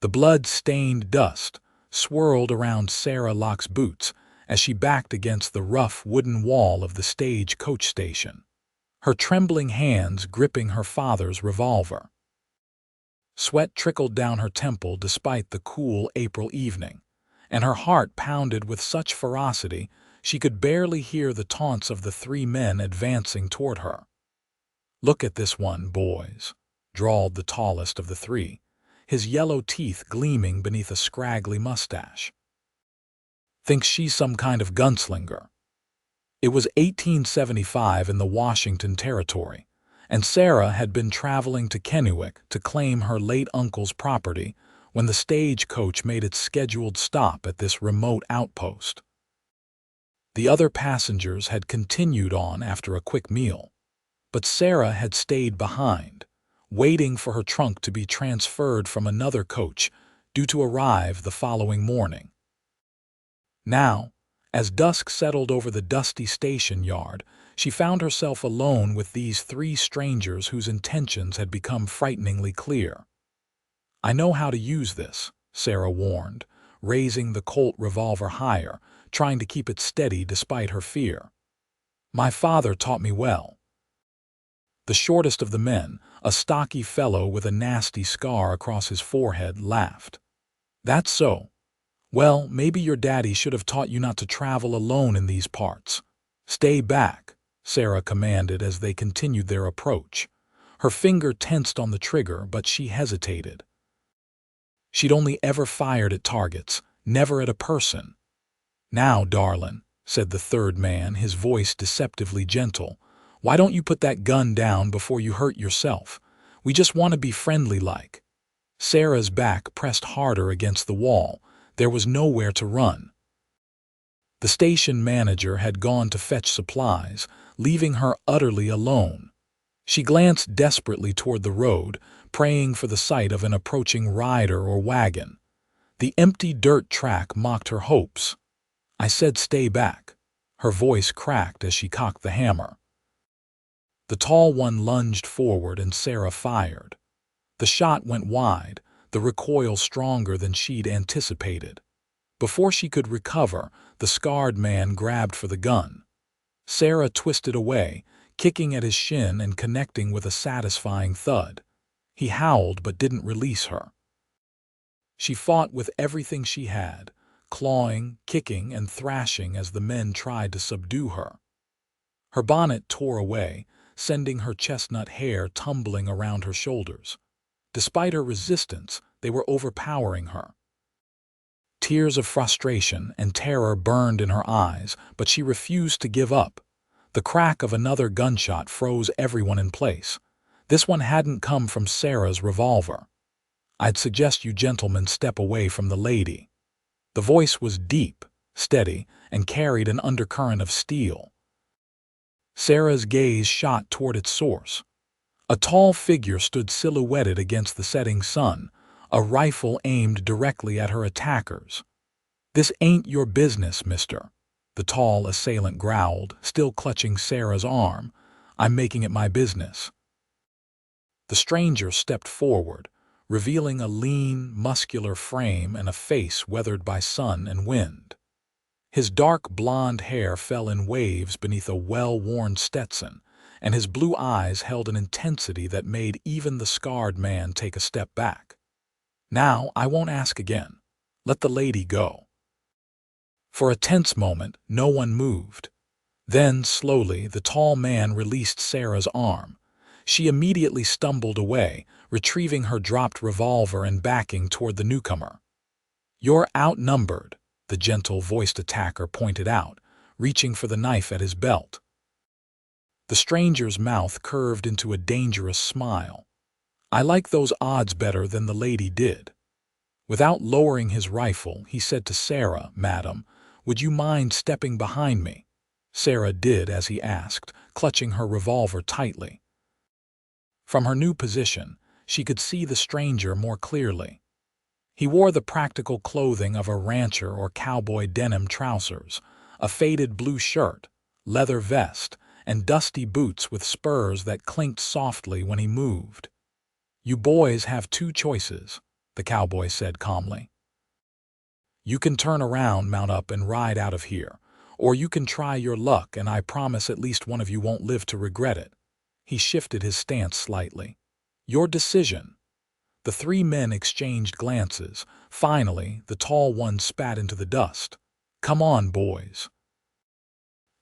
The blood-stained dust swirled around Sarah Locke's boots as she backed against the rough wooden wall of the stagecoach station, her trembling hands gripping her father's revolver. Sweat trickled down her temple despite the cool April evening, and her heart pounded with such ferocity she could barely hear the taunts of the three men advancing toward her. "Look at this one, boys," drawled the tallest of the three, his yellow teeth gleaming beneath a scraggly mustache. "Thinks she's some kind of gunslinger." It was 1875 in the Washington Territory, and Sarah had been traveling to Kenwick to claim her late uncle's property when the stagecoach made its scheduled stop at this remote outpost. The other passengers had continued on after a quick meal, but Sarah had stayed behind, waiting for her trunk to be transferred from another coach due to arrive the following morning. Now, as dusk settled over the dusty station yard, she found herself alone with these three strangers whose intentions had become frighteningly clear. "I know how to use this," Sarah warned, raising the Colt revolver higher, trying to keep it steady despite her fear. "My father taught me well." The shortest of the men, a stocky fellow with a nasty scar across his forehead, laughed. "That's so. Well, maybe your daddy should have taught you not to travel alone in these parts. Stay back," Sarah commanded as they continued their approach. Her finger tensed on the trigger, but she hesitated. She'd only ever fired at targets, never at a person. "Now, darlin'," said the third man, his voice deceptively gentle, "why don't you put that gun down before you hurt yourself? We just want to be friendly-like." Sarah's back pressed harder against the wall. There was nowhere to run. The station manager had gone to fetch supplies, leaving her utterly alone. She glanced desperately toward the road, praying for the sight of an approaching rider or wagon. The empty dirt track mocked her hopes. "I said stay back." Her voice cracked as she cocked the hammer. The tall one lunged forward and Sarah fired. The shot went wide, the recoil stronger than she'd anticipated. Before she could recover, the scarred man grabbed for the gun. Sarah twisted away, kicking at his shin and connecting with a satisfying thud. He howled but didn't release her. She fought with everything she had, clawing, kicking, and thrashing as the men tried to subdue her. Her bonnet tore away, sending her chestnut hair tumbling around her shoulders. Despite her resistance, they were overpowering her. Tears of frustration and terror burned in her eyes, but she refused to give up. The crack of another gunshot froze everyone in place. This one hadn't come from Sarah's revolver. "I'd suggest you gentlemen step away from the lady." The voice was deep, steady, and carried an undercurrent of steel. Sarah's gaze shot toward its source. A tall figure stood silhouetted against the setting sun, a rifle aimed directly at her attackers. "This ain't your business, mister," the tall assailant growled, still clutching Sarah's arm. "I'm making it my business." The stranger stepped forward, revealing a lean, muscular frame and a face weathered by sun and wind. His dark blonde hair fell in waves beneath a well-worn Stetson, and his blue eyes held an intensity that made even the scarred man take a step back. "Now, I won't ask again. Let the lady go." For a tense moment, no one moved. Then, slowly, the tall man released Sarah's arm. She immediately stumbled away, retrieving her dropped revolver and backing toward the newcomer. "You're outnumbered," the gentle-voiced attacker pointed out, reaching for the knife at his belt. The stranger's mouth curved into a dangerous smile. "I like those odds better than the lady did." Without lowering his rifle, he said to Sarah, "Madam, would you mind stepping behind me?" Sarah did as he asked, clutching her revolver tightly. From her new position, she could see the stranger more clearly. He wore the practical clothing of a rancher or cowboy: denim trousers, a faded blue shirt, leather vest, and dusty boots with spurs that clinked softly when he moved. "You boys have two choices. the cowboy said calmly. You can turn around, mount up, and ride out of here. Or you can try your luck, and I promise at least one of you won't live to regret it. He shifted his stance slightly. Your decision. The three men exchanged glances. Finally, the tall one spat into the dust. Come on, boys.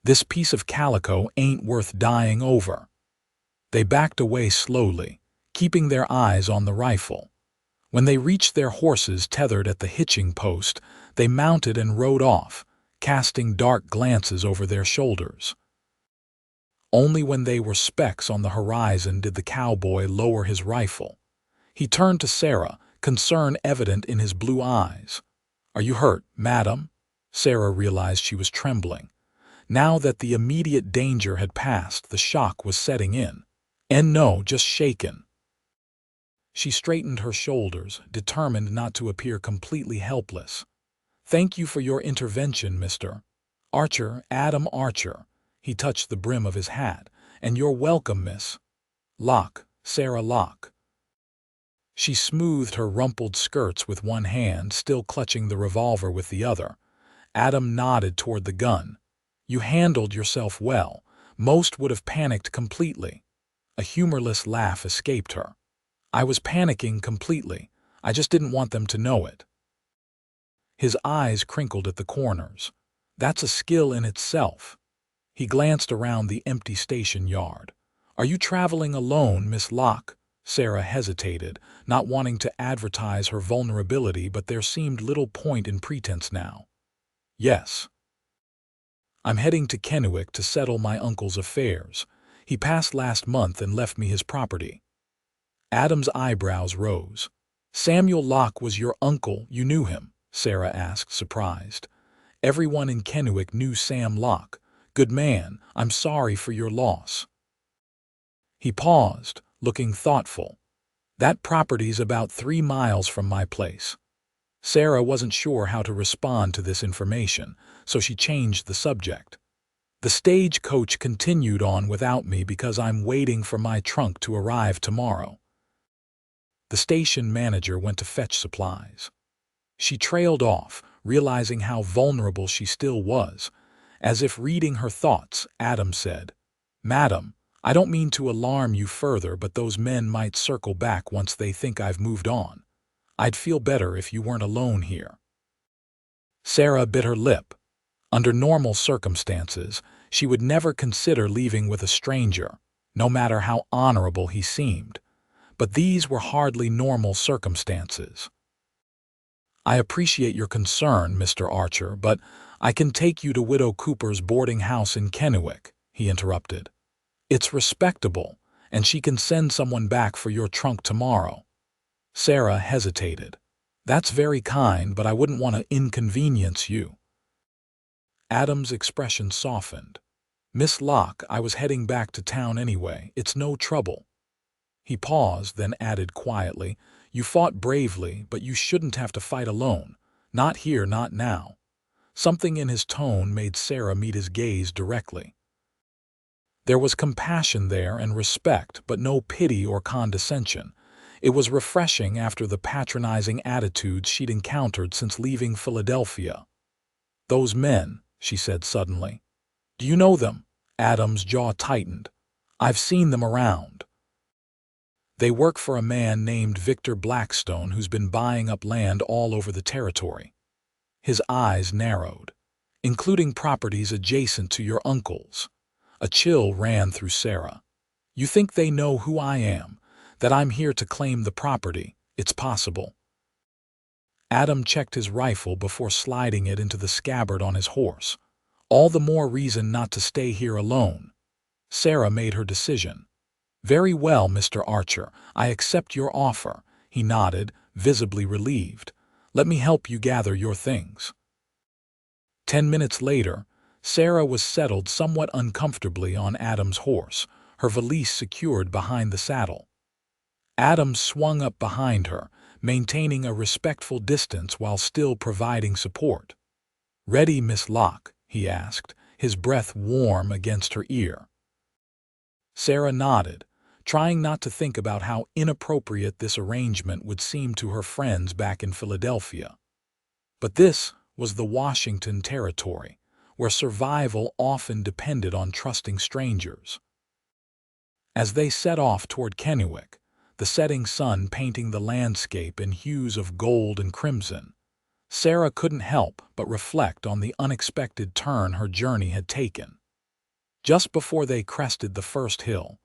This piece of calico ain't worth dying over. They backed away slowly, keeping their eyes on the rifle. When they reached their horses tethered at the hitching post, they mounted and rode off, casting dark glances over their shoulders. Only when they were specks on the horizon did the cowboy lower his rifle. He turned to Sarah, concern evident in his blue eyes. Are you hurt, madam? Sarah realized she was trembling. Now that the immediate danger had passed, the shock was setting in. And no, just shaken. She straightened her shoulders, determined not to appear completely helpless. Thank you for your intervention, Mr. Archer, Adam Archer. He touched the brim of his hat. And you're welcome, Miss Locke, Sarah Locke. She smoothed her rumpled skirts with one hand, still clutching the revolver with the other. Adam nodded toward the gun. You handled yourself well. Most would have panicked completely. A humorless laugh escaped her. I was panicking completely. I just didn't want them to know it. His eyes crinkled at the corners. That's a skill in itself. He glanced around the empty station yard. Are you traveling alone, Miss Locke? Sarah hesitated, not wanting to advertise her vulnerability, but there seemed little point in pretense now. Yes. I'm heading to Kenwick to settle my uncle's affairs. He passed last month and left me his property. Adam's eyebrows rose. Samuel Locke was your uncle, you knew him? Sarah asked, surprised. Everyone in Kenwick knew Sam Locke. Good man, I'm sorry for your loss. He paused, looking thoughtful. That property's about 3 miles from my place. Sarah wasn't sure how to respond to this information, so she changed the subject. The stagecoach continued on without me because I'm waiting for my trunk to arrive tomorrow. The station manager went to fetch supplies. She trailed off, realizing how vulnerable she still was. As if reading her thoughts, Adam said, Madam, I don't mean to alarm you further, but those men might circle back once they think I've moved on. I'd feel better if you weren't alone here. Sarah bit her lip. Under normal circumstances, she would never consider leaving with a stranger, no matter how honorable he seemed. But these were hardly normal circumstances. I appreciate your concern, Mr. Archer, but I can take you to Widow Cooper's boarding house in Kenwick, he interrupted. It's respectable, and she can send someone back for your trunk tomorrow. Sarah hesitated. That's very kind, but I wouldn't want to inconvenience you. Adam's expression softened. Miss Locke, I was heading back to town anyway. It's no trouble. He paused, then added quietly, You fought bravely, but you shouldn't have to fight alone. Not here, not now. Something in his tone made Sarah meet his gaze directly. There was compassion there and respect, but no pity or condescension. It was refreshing after the patronizing attitudes she'd encountered since leaving Philadelphia. Those men, she said suddenly. Do you know them? Adam's jaw tightened. I've seen them around. They work for a man named Victor Blackstone who's been buying up land all over the territory. His eyes narrowed. Including properties adjacent to your uncle's. A chill ran through Sarah. You think they know who I am, that I'm here to claim the property? It's possible. Adam checked his rifle before sliding it into the scabbard on his horse. All the more reason not to stay here alone. Sarah made her decision. Very well, Mr. Archer, I accept your offer. He nodded, visibly relieved. Let me help you gather your things. 10 minutes later, Sarah was settled somewhat uncomfortably on Adam's horse, her valise secured behind the saddle. Adam swung up behind her, maintaining a respectful distance while still providing support. Ready, Miss Locke? He asked, his breath warm against her ear. Sarah nodded, trying not to think about how inappropriate this arrangement would seem to her friends back in Philadelphia. But this was the Washington territory, where survival often depended on trusting strangers. As they set off toward Kenwick, the setting sun painting the landscape in hues of gold and crimson, Sarah couldn't help but reflect on the unexpected turn her journey had taken. Just before they crested the first hill,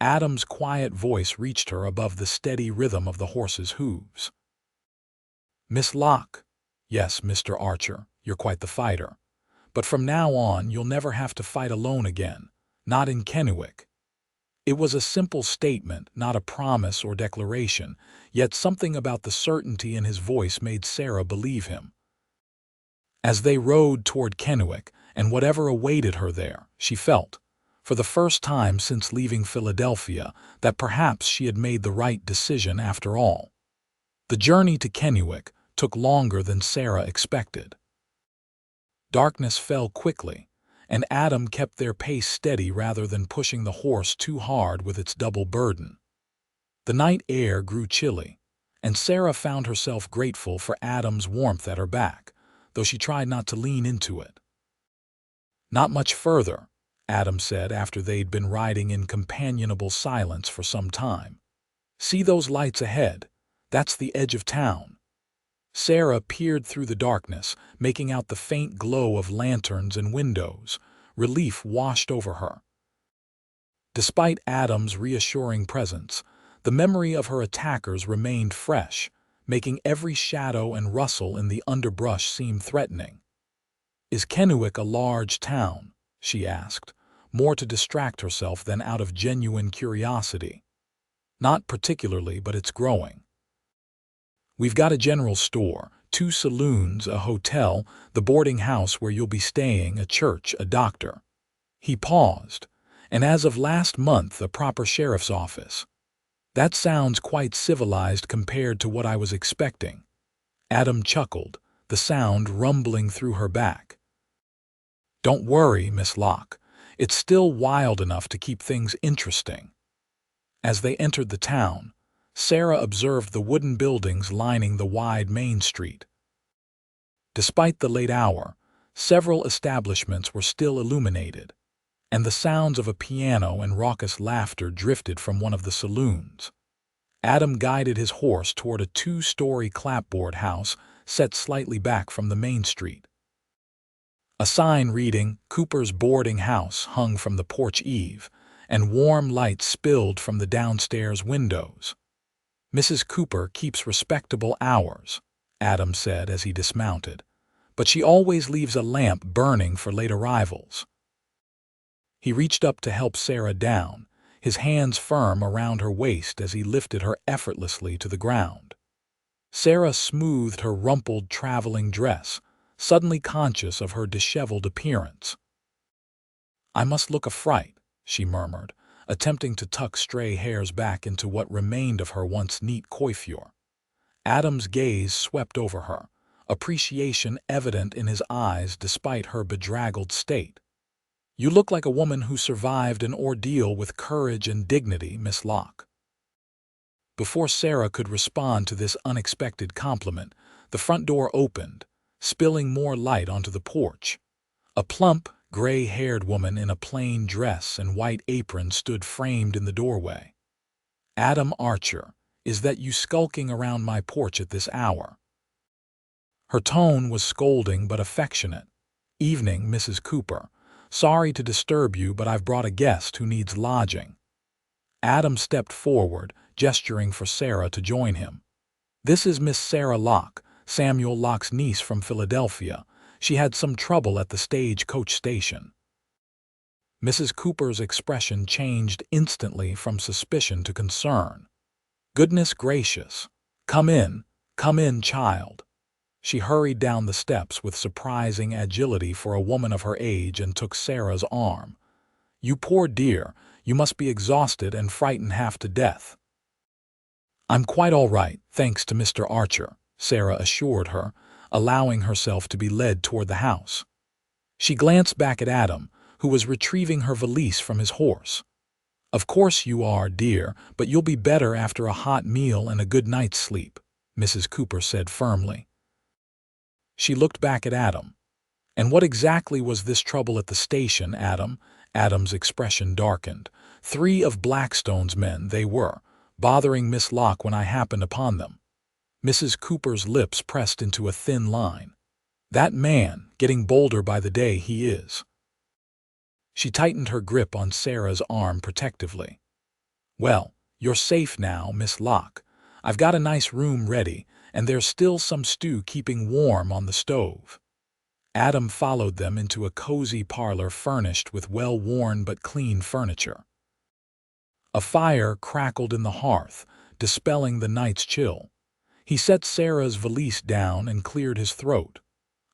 Adam's quiet voice reached her above the steady rhythm of the horse's hooves. "Miss Locke." "Yes, Mr. Archer, you're quite the fighter. But from now on, you'll never have to fight alone again, not in Kenwick." It was a simple statement, not a promise or declaration, yet something about the certainty in his voice made Sarah believe him. As they rode toward Kenwick and whatever awaited her there, she felt, for the first time since leaving Philadelphia, that perhaps she had made the right decision after all. The journey to Kenwick took longer than Sarah expected. Darkness fell quickly, and Adam kept their pace steady rather than pushing the horse too hard with its double burden. The night air grew chilly, and Sarah found herself grateful for Adam's warmth at her back, though she tried not to lean into it. "Not much further," Adam said after they'd been riding in companionable silence for some time. "See those lights ahead? That's the edge of town." Sarah peered through the darkness, making out the faint glow of lanterns and windows. Relief washed over her. Despite Adam's reassuring presence, the memory of her attackers remained fresh, making every shadow and rustle in the underbrush seem threatening. "Is Kenwick a large town?" she asked, more to distract herself than out of genuine curiosity. "Not particularly, but it's growing. We've got a general store, 2 saloons, a hotel, the boarding house where you'll be staying, a church, a doctor." He paused, "and as of last month, a proper sheriff's office." "That sounds quite civilized compared to what I was expecting." Adam chuckled, the sound rumbling through her back. "Don't worry, Miss Locke. It's still wild enough to keep things interesting." As they entered the town, Sarah observed the wooden buildings lining the wide main street. Despite the late hour, several establishments were still illuminated, and the sounds of a piano and raucous laughter drifted from one of the saloons. Adam guided his horse toward a 2-story clapboard house set slightly back from the main street. A sign reading "Cooper's Boarding House" hung from the porch eave, and warm light spilled from the downstairs windows. "Mrs. Cooper keeps respectable hours," Adam said as he dismounted, "but she always leaves a lamp burning for late arrivals." He reached up to help Sarah down, his hands firm around her waist as he lifted her effortlessly to the ground. Sarah smoothed her rumpled traveling dress, suddenly conscious of her disheveled appearance. "I must look a fright," she murmured, attempting to tuck stray hairs back into what remained of her once neat coiffure. Adam's gaze swept over her, appreciation evident in his eyes despite her bedraggled state. "You look like a woman who survived an ordeal with courage and dignity, Miss Locke." Before Sarah could respond to this unexpected compliment, the front door opened, spilling more light onto the porch. A plump, gray-haired woman in a plain dress and white apron stood framed in the doorway. "Adam Archer, is that you skulking around my porch at this hour?" Her tone was scolding but affectionate. "Evening, Mrs. Cooper. Sorry to disturb you, but I've brought a guest who needs lodging." Adam stepped forward, gesturing for Sarah to join him. "This is Miss Sarah Locke, Samuel Locke's niece from Philadelphia. She had some trouble at the stagecoach station." Mrs. Cooper's expression changed instantly from suspicion to concern. "Goodness gracious! Come in, child." She hurried down the steps with surprising agility for a woman of her age and took Sarah's arm. "You poor dear, you must be exhausted and frightened half to death." "I'm quite all right, thanks to Mr. Archer," Sarah assured her, allowing herself to be led toward the house. She glanced back at Adam, who was retrieving her valise from his horse. "Of course you are, dear, but you'll be better after a hot meal and a good night's sleep," Mrs. Cooper said firmly. She looked back at Adam. "And what exactly was this trouble at the station, Adam?" Adam's expression darkened. "3 of Blackstone's men, they were, bothering Miss Locke when I happened upon them." Mrs. Cooper's lips pressed into a thin line. "That man, getting bolder by the day, he is." She tightened her grip on Sarah's arm protectively. "Well, you're safe now, Miss Locke. I've got a nice room ready, and there's still some stew keeping warm on the stove." Adam followed them into a cozy parlor furnished with well-worn but clean furniture. A fire crackled in the hearth, dispelling the night's chill. He set Sarah's valise down and cleared his throat.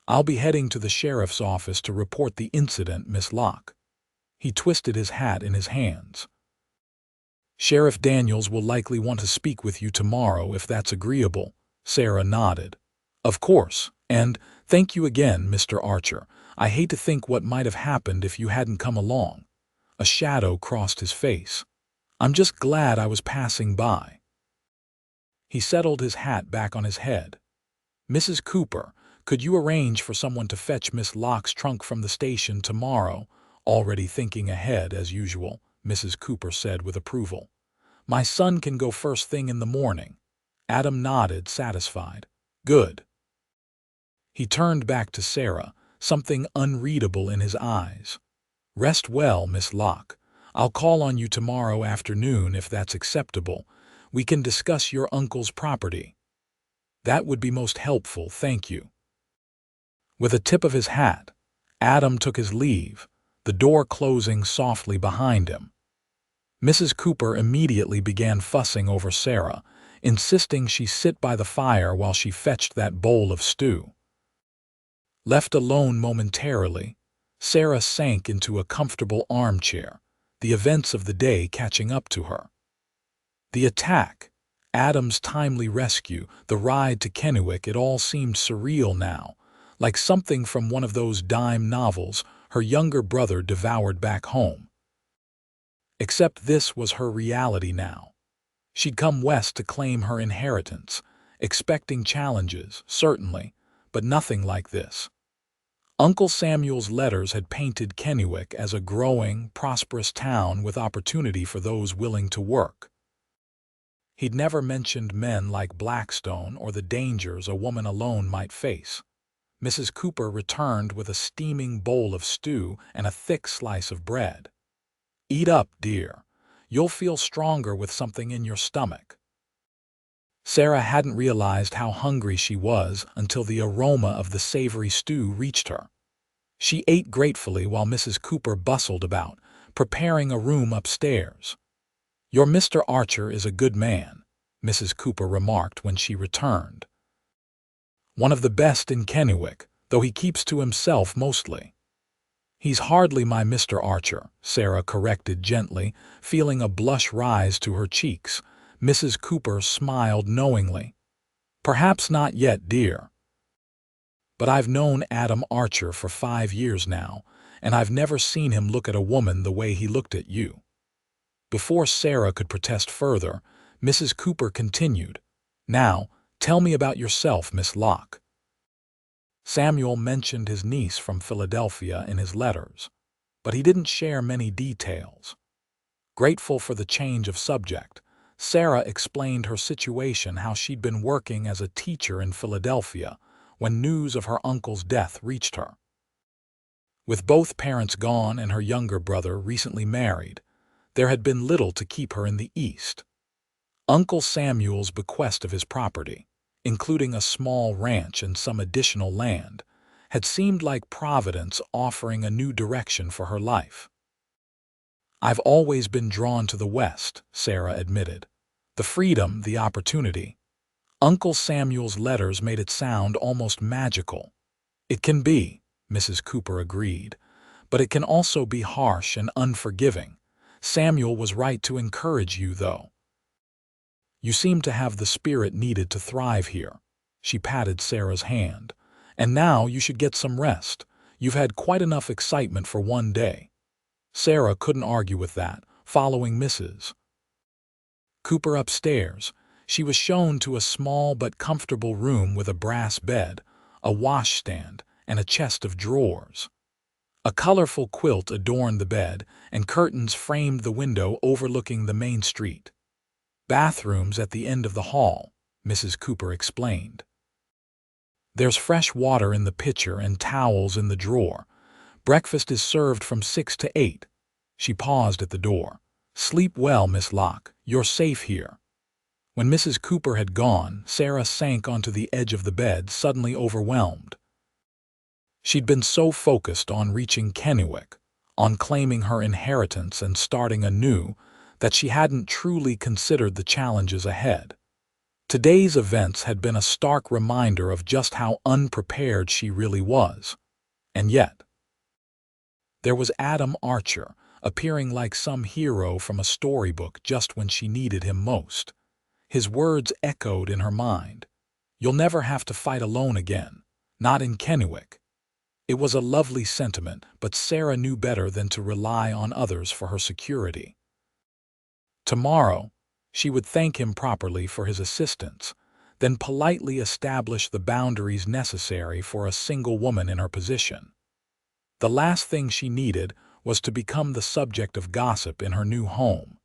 "I'll be heading to the sheriff's office to report the incident, Miss Locke." He twisted his hat in his hands. "Sheriff Daniels will likely want to speak with you tomorrow if that's agreeable." Sarah nodded. "Of course, and thank you again, Mr. Archer. I hate to think what might have happened if you hadn't come along." A shadow crossed his face. "I'm just glad I was passing by." He settled his hat back on his head. "Mrs. Cooper, could you arrange for someone to fetch Miss Locke's trunk from the station tomorrow?" Already thinking ahead, as usual, Mrs. Cooper said with approval. "My son can go first thing in the morning." Adam nodded, satisfied. "Good." He turned back to Sarah, something unreadable in his eyes. "Rest well, Miss Locke. I'll call on you tomorrow afternoon if that's acceptable. We can discuss your uncle's property." "That would be most helpful, thank you." With a tip of his hat, Adam took his leave, the door closing softly behind him. Mrs. Cooper immediately began fussing over Sarah, insisting she sit by the fire while she fetched that bowl of stew. Left alone momentarily, Sarah sank into a comfortable armchair, the events of the day catching up to her. The attack, Adam's timely rescue, the ride to Kenwick, it all seemed surreal now, like something from one of those dime novels her younger brother devoured back home. Except this was her reality now. She'd come west to claim her inheritance, expecting challenges, certainly, but nothing like this. Uncle Samuel's letters had painted Kenwick as a growing, prosperous town with opportunity for those willing to work. He'd never mentioned men like Blackstone or the dangers a woman alone might face. Mrs. Cooper returned with a steaming bowl of stew and a thick slice of bread. "Eat up, dear. You'll feel stronger with something in your stomach." Sarah hadn't realized how hungry she was until the aroma of the savory stew reached her. She ate gratefully while Mrs. Cooper bustled about, preparing a room upstairs. "Your Mr. Archer is a good man," Mrs. Cooper remarked when she returned. "One of the best in Kenwick, though he keeps to himself mostly." "He's hardly my Mr. Archer," Sarah corrected gently, feeling a blush rise to her cheeks. Mrs. Cooper smiled knowingly. "Perhaps not yet, dear. But I've known Adam Archer for 5 years now, and I've never seen him look at a woman the way he looked at you." Before Sarah could protest further, Mrs. Cooper continued, "Now, tell me about yourself, Miss Locke." Samuel mentioned his niece from Philadelphia in his letters, but he didn't share many details. Grateful for the change of subject, Sarah explained her situation, how she'd been working as a teacher in Philadelphia when news of her uncle's death reached her. With both parents gone and her younger brother recently married, there had been little to keep her in the East. Uncle Samuel's bequest of his property, including a small ranch and some additional land, had seemed like Providence offering a new direction for her life. "I've always been drawn to the West," Sarah admitted. "The freedom, the opportunity." Uncle Samuel's letters made it sound almost magical. "It can be," Mrs. Cooper agreed, "but it can also be harsh and unforgiving. Samuel was right to encourage you, though. You seem to have the spirit needed to thrive here." She patted Sarah's hand. "And now you should get some rest. You've had quite enough excitement for one day." Sarah couldn't argue with that, following Mrs. Cooper upstairs. She was shown to a small but comfortable room with a brass bed, a washstand, and a chest of drawers. A colorful quilt adorned the bed, and curtains framed the window overlooking the main street. "Bathrooms at the end of the hall," Mrs. Cooper explained. "There's fresh water in the pitcher and towels in the drawer. Breakfast is served from 6 to 8. She paused at the door. "Sleep well, Miss Locke. You're safe here." When Mrs. Cooper had gone, Sarah sank onto the edge of the bed, suddenly overwhelmed. She'd been so focused on reaching Kenwick, on claiming her inheritance and starting anew, that she hadn't truly considered the challenges ahead. Today's events had been a stark reminder of just how unprepared she really was. And yet, there was Adam Archer, appearing like some hero from a storybook just when she needed him most. His words echoed in her mind. "You'll never have to fight alone again, not in Kenwick." It was a lovely sentiment, but Sarah knew better than to rely on others for her security. Tomorrow, she would thank him properly for his assistance, then politely establish the boundaries necessary for a single woman in her position. The last thing she needed was to become the subject of gossip in her new home.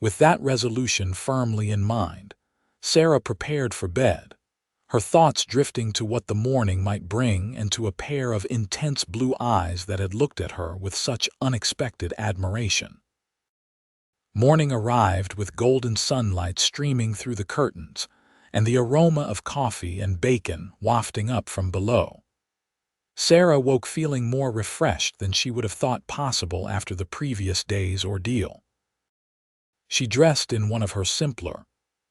With that resolution firmly in mind, Sarah prepared for bed, her thoughts drifting to what the morning might bring and to a pair of intense blue eyes that had looked at her with such unexpected admiration. Morning arrived with golden sunlight streaming through the curtains and the aroma of coffee and bacon wafting up from below. Sarah woke feeling more refreshed than she would have thought possible after the previous day's ordeal. She dressed in one of her simpler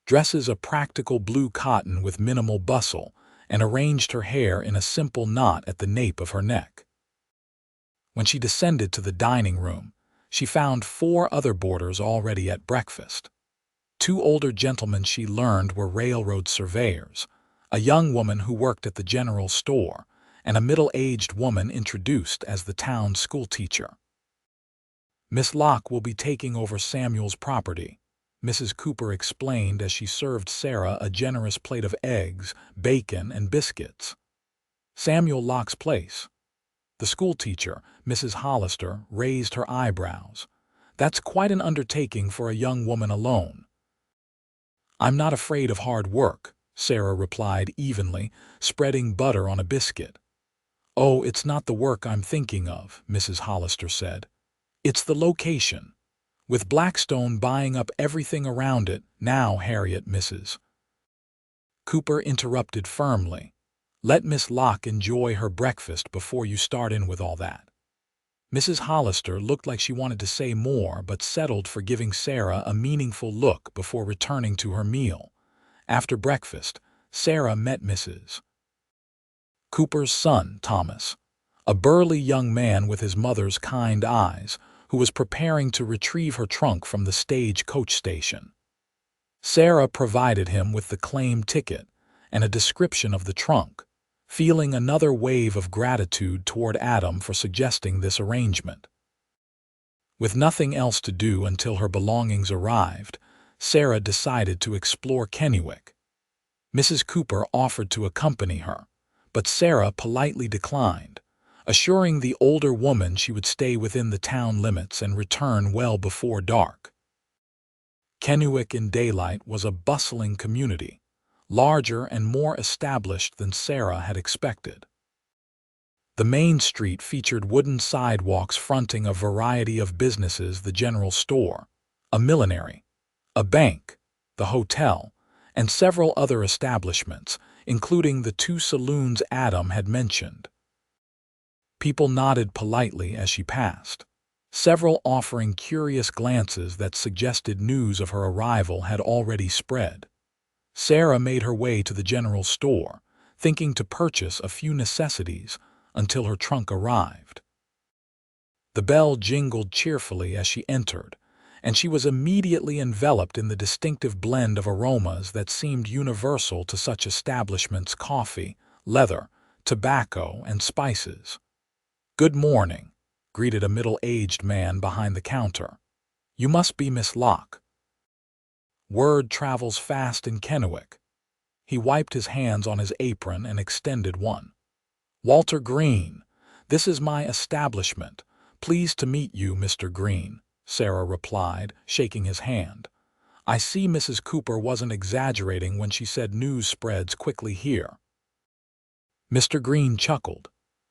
dresses, a practical blue cotton with minimal bustle, and arranged her hair in a simple knot at the nape of her neck. When she descended to the dining room, she found 4 other boarders already at breakfast. 2 older gentlemen she learned were railroad surveyors, a young woman who worked at the general store, and a middle-aged woman introduced as the town schoolteacher. "Miss Locke will be taking over Samuel's property," Mrs. Cooper explained as she served Sarah a generous plate of eggs, bacon, and biscuits. "Samuel Locke's place?" The schoolteacher, Mrs. Hollister, raised her eyebrows. "That's quite an undertaking for a young woman alone." "I'm not afraid of hard work," Sarah replied evenly, spreading butter on a biscuit. "Oh, it's not the work I'm thinking of," Mrs. Hollister said. "It's the location. With Blackstone buying up everything around it, now Harriet, Mrs. Cooper interrupted firmly. "Let Miss Locke enjoy her breakfast before you start in with all that." Mrs. Hollister looked like she wanted to say more but settled for giving Sarah a meaningful look before returning to her meal. After breakfast, Sarah met Mrs. Cooper's son, Thomas, a burly young man with his mother's kind eyes, who was preparing to retrieve her trunk from the stagecoach station. Sarah provided him with the claim ticket and a description of the trunk, feeling another wave of gratitude toward Adam for suggesting this arrangement. With nothing else to do until her belongings arrived, Sarah decided to explore Kenwick. Mrs. Cooper offered to accompany her, but Sarah politely declined, assuring the older woman she would stay within the town limits and return well before dark. Kenwick in daylight was a bustling community, larger and more established than Sarah had expected. The main street featured wooden sidewalks fronting a variety of businesses: the general store, a millinery, a bank, the hotel, and several other establishments, including the 2 saloons Adam had mentioned. People nodded politely as she passed, several offering curious glances that suggested news of her arrival had already spread. Sarah made her way to the general store, thinking to purchase a few necessities until her trunk arrived. The bell jingled cheerfully as she entered, and she was immediately enveloped in the distinctive blend of aromas that seemed universal to such establishments: coffee, leather, tobacco, and spices. "Good morning," greeted a middle-aged man behind the counter. You must be Miss Locke. Word travels fast in Kenwick. He wiped his hands on his apron and extended one. Walter Green, this is my establishment. Pleased to meet you, Mr. Green, Sarah replied, shaking his hand. I see Mrs. Cooper wasn't exaggerating when she said news spreads quickly here. Mr. Green chuckled.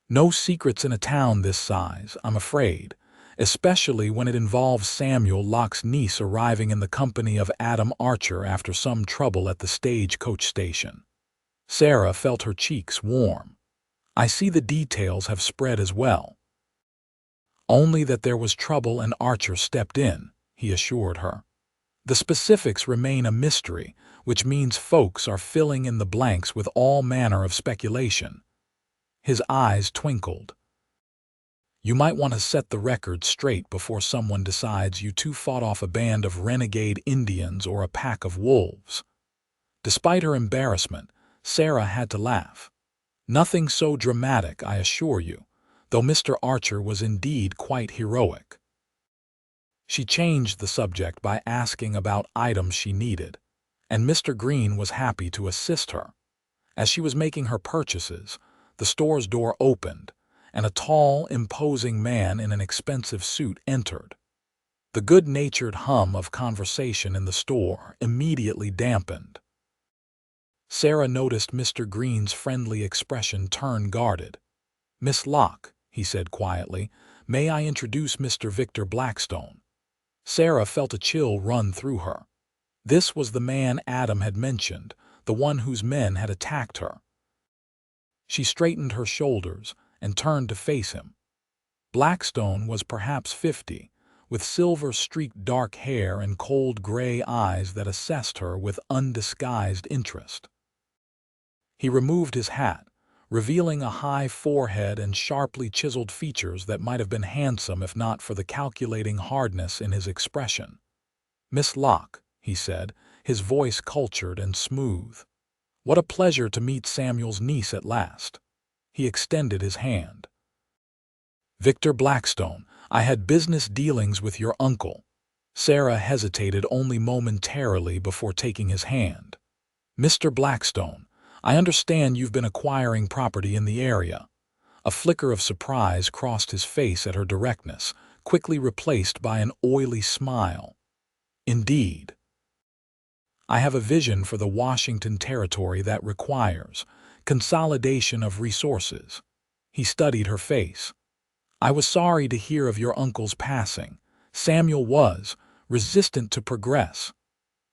No secrets in a town this size, I'm afraid, especially when it involves Samuel Locke's niece arriving in the company of Adam Archer after some trouble at the stagecoach station. Sarah felt her cheeks warm. I see the details have spread as well. Only that there was trouble and Archer stepped in, he assured her. The specifics remain a mystery, which means folks are filling in the blanks with all manner of speculation. His eyes twinkled. You might want to set the record straight before someone decides you two fought off a band of renegade Indians or a pack of wolves. Despite her embarrassment, Sarah had to laugh. Nothing so dramatic, I assure you, though Mr. Archer was indeed quite heroic. She changed the subject by asking about items she needed, and Mr. Green was happy to assist her. As she was making her purchases, the store's door opened, and a tall, imposing man in an expensive suit entered. The good-natured hum of conversation in the store immediately dampened. Sarah noticed Mr. Green's friendly expression turn guarded. Miss Locke, he said quietly, may I introduce Mr. Victor Blackstone? Sarah felt a chill run through her. This was the man Adam had mentioned, the one whose men had attacked her. She straightened her shoulders and turned to face him. Blackstone was perhaps 50, with silver-streaked dark hair and cold gray eyes that assessed her with undisguised interest. He removed his hat, revealing a high forehead and sharply chiseled features that might have been handsome if not for the calculating hardness in his expression. Miss Locke, he said, his voice cultured and smooth. What a pleasure to meet Samuel's niece at last. He extended his hand. Victor Blackstone, I had business dealings with your uncle. Sarah hesitated only momentarily before taking his hand. Mr. Blackstone, I understand you've been acquiring property in the area. A flicker of surprise crossed his face at her directness, quickly replaced by an oily smile. Indeed. I have a vision for the Washington territory that requires consolidation of resources. He studied her face. I was sorry to hear of your uncle's passing. Samuel was resistant to progress.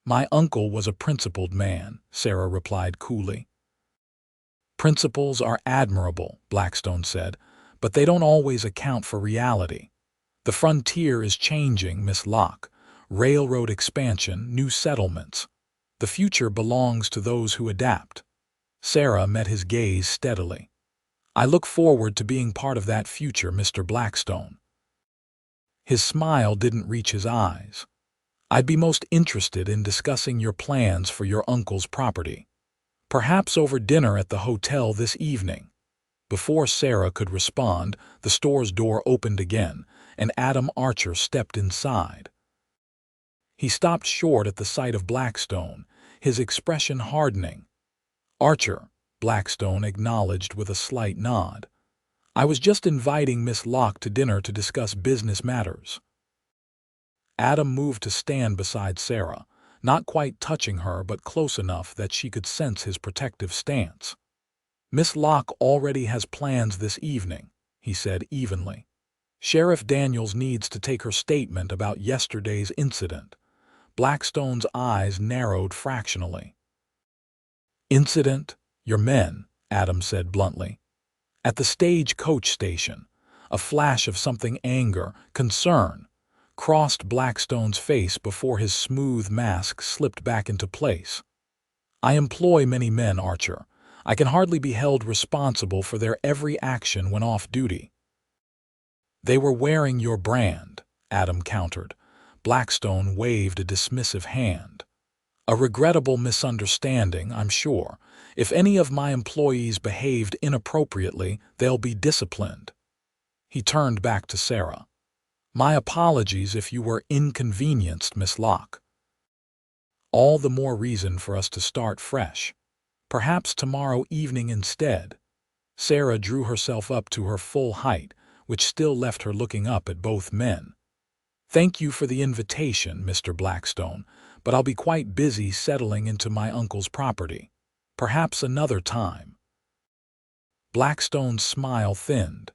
My uncle was a principled man, Sarah replied coolly. Principles are admirable, Blackstone said, but they don't always account for reality. The frontier is changing, Miss Locke. Railroad expansion, new settlements. The future belongs to those who adapt. Sarah met his gaze steadily. I look forward to being part of that future, Mr. Blackstone. His smile didn't reach his eyes. I'd be most interested in discussing your plans for your uncle's property. Perhaps over dinner at the hotel this evening. Before Sarah could respond, the store's door opened again, and Adam Archer stepped inside. He stopped short at the sight of Blackstone, his expression hardening. Archer, Blackstone acknowledged with a slight nod. I was just inviting Miss Locke to dinner to discuss business matters. Adam moved to stand beside Sarah, not quite touching her but close enough that she could sense his protective stance. Miss Locke already has plans this evening, he said evenly. Sheriff Daniels needs to take her statement about yesterday's incident. Blackstone's eyes narrowed fractionally. Incident? Your men, Adam said bluntly. At the stagecoach station, a flash of something anger, concern, crossed Blackstone's face before his smooth mask slipped back into place. I employ many men, Archer. I can hardly be held responsible for their every action when off duty. They were wearing your brand, Adam countered. Blackstone waved a dismissive hand. A regrettable misunderstanding, I'm sure. If any of my employees behaved inappropriately, they'll be disciplined. He turned back to Sarah. My apologies if you were inconvenienced, Miss Locke. All the more reason for us to start fresh. Perhaps tomorrow evening instead. Sarah drew herself up to her full height, which still left her looking up at both men. Thank you for the invitation, Mr. Blackstone, but I'll be quite busy settling into my uncle's property. Perhaps another time. Blackstone's smile thinned.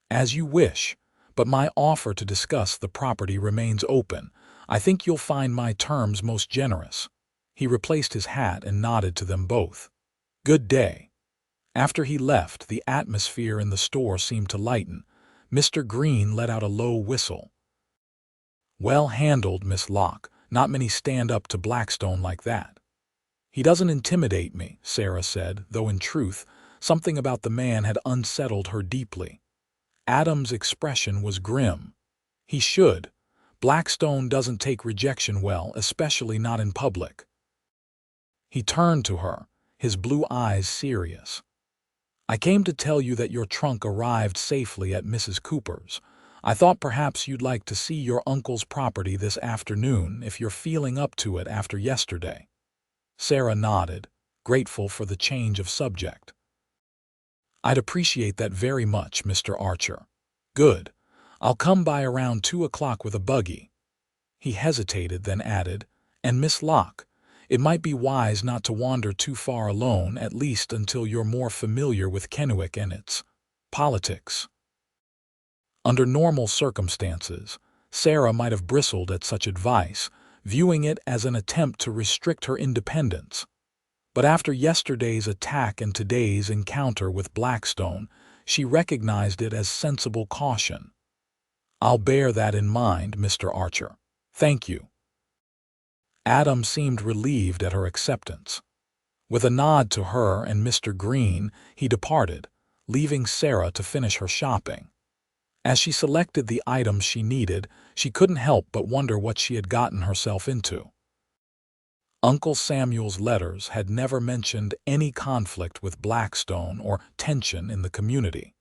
As you wish, but my offer to discuss the property remains open. I think you'll find my terms most generous. He replaced his hat and nodded to them both. Good day. After he left, the atmosphere in the store seemed to lighten. Mr. Green let out a low whistle. Well handled, Miss Locke. Not many stand up to Blackstone like that. He doesn't intimidate me, Sarah said, though in truth, something about the man had unsettled her deeply. Adam's expression was grim. He should. Blackstone doesn't take rejection well, especially not in public. He turned to her, his blue eyes serious. I came to tell you that your trunk arrived safely at Mrs. Cooper's. I thought perhaps you'd like to see your uncle's property this afternoon if you're feeling up to it after yesterday. Sarah nodded, grateful for the change of subject. I'd appreciate that very much, Mr. Archer. Good. I'll come by around 2 o'clock with a buggy. He hesitated, then added, and Miss Locke, it might be wise not to wander too far alone, at least until you're more familiar with Kenwick and its politics. Under normal circumstances, Sarah might have bristled at such advice, viewing it as an attempt to restrict her independence. But after yesterday's attack and today's encounter with Blackstone, she recognized it as sensible caution. I'll bear that in mind, Mr. Archer. Thank you. Adam seemed relieved at her acceptance. With a nod to her and Mr. Green, he departed, leaving Sarah to finish her shopping. As she selected the items she needed, she couldn't help but wonder what she had gotten herself into. Uncle Samuel's letters had never mentioned any conflict with Blackstone or tension in the community.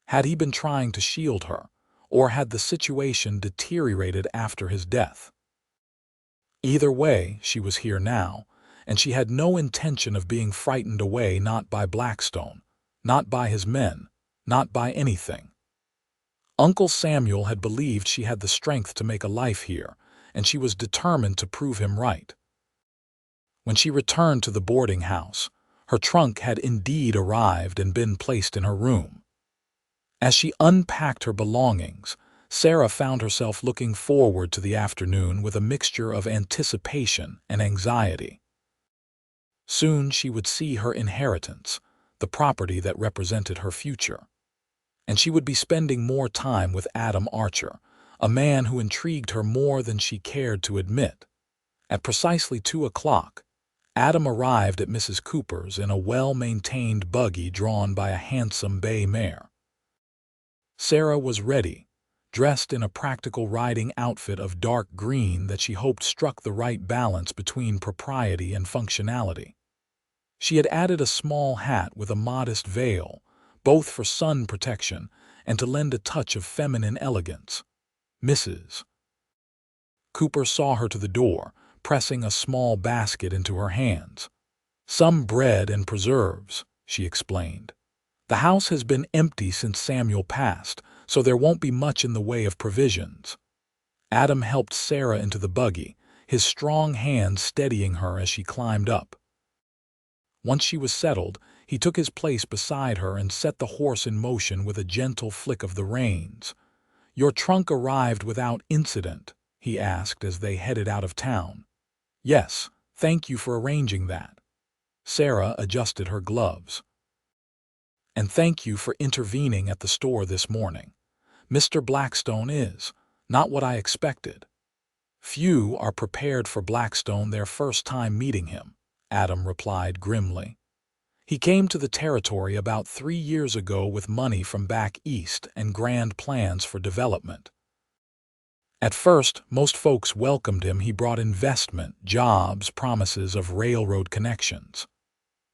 Had he been trying to shield her, or had the situation deteriorated after his death? Either way, she was here now, and she had no intention of being frightened away, not by Blackstone, not by his men, not by anything. Uncle Samuel had believed she had the strength to make a life here, and she was determined to prove him right. When she returned to the boarding house, her trunk had indeed arrived and been placed in her room. As she unpacked her belongings, Sarah found herself looking forward to the afternoon with a mixture of anticipation and anxiety. Soon she would see her inheritance, the property that represented her future. And she would be spending more time with Adam Archer, a man who intrigued her more than she cared to admit. At precisely 2 o'clock, Adam arrived at Mrs. Cooper's in a well-maintained buggy drawn by a handsome bay mare. Sarah was ready, dressed in a practical riding outfit of dark green that she hoped struck the right balance between propriety and functionality. She had added a small hat with a modest veil, both for sun protection and to lend a touch of feminine elegance. Mrs. Cooper saw her to the door, pressing a small basket into her hands. Some bread and preserves, she explained. The house has been empty since Samuel passed, so there won't be much in the way of provisions. Adam helped Sarah into the buggy, his strong hands steadying her as she climbed up. Once she was settled, he took his place beside her and set the horse in motion with a gentle flick of the reins. "Your trunk arrived without incident?" he asked as they headed out of town. "Yes, thank you for arranging that." Sarah adjusted her gloves. "And thank you for intervening at the store this morning. Mr. Blackstone is not what I expected." "Few are prepared for Blackstone their first time meeting him," Adam replied grimly. "He came to the territory about 3 years ago with money from back east and grand plans for development. At first, most folks welcomed him. He brought investment, jobs, promises of railroad connections.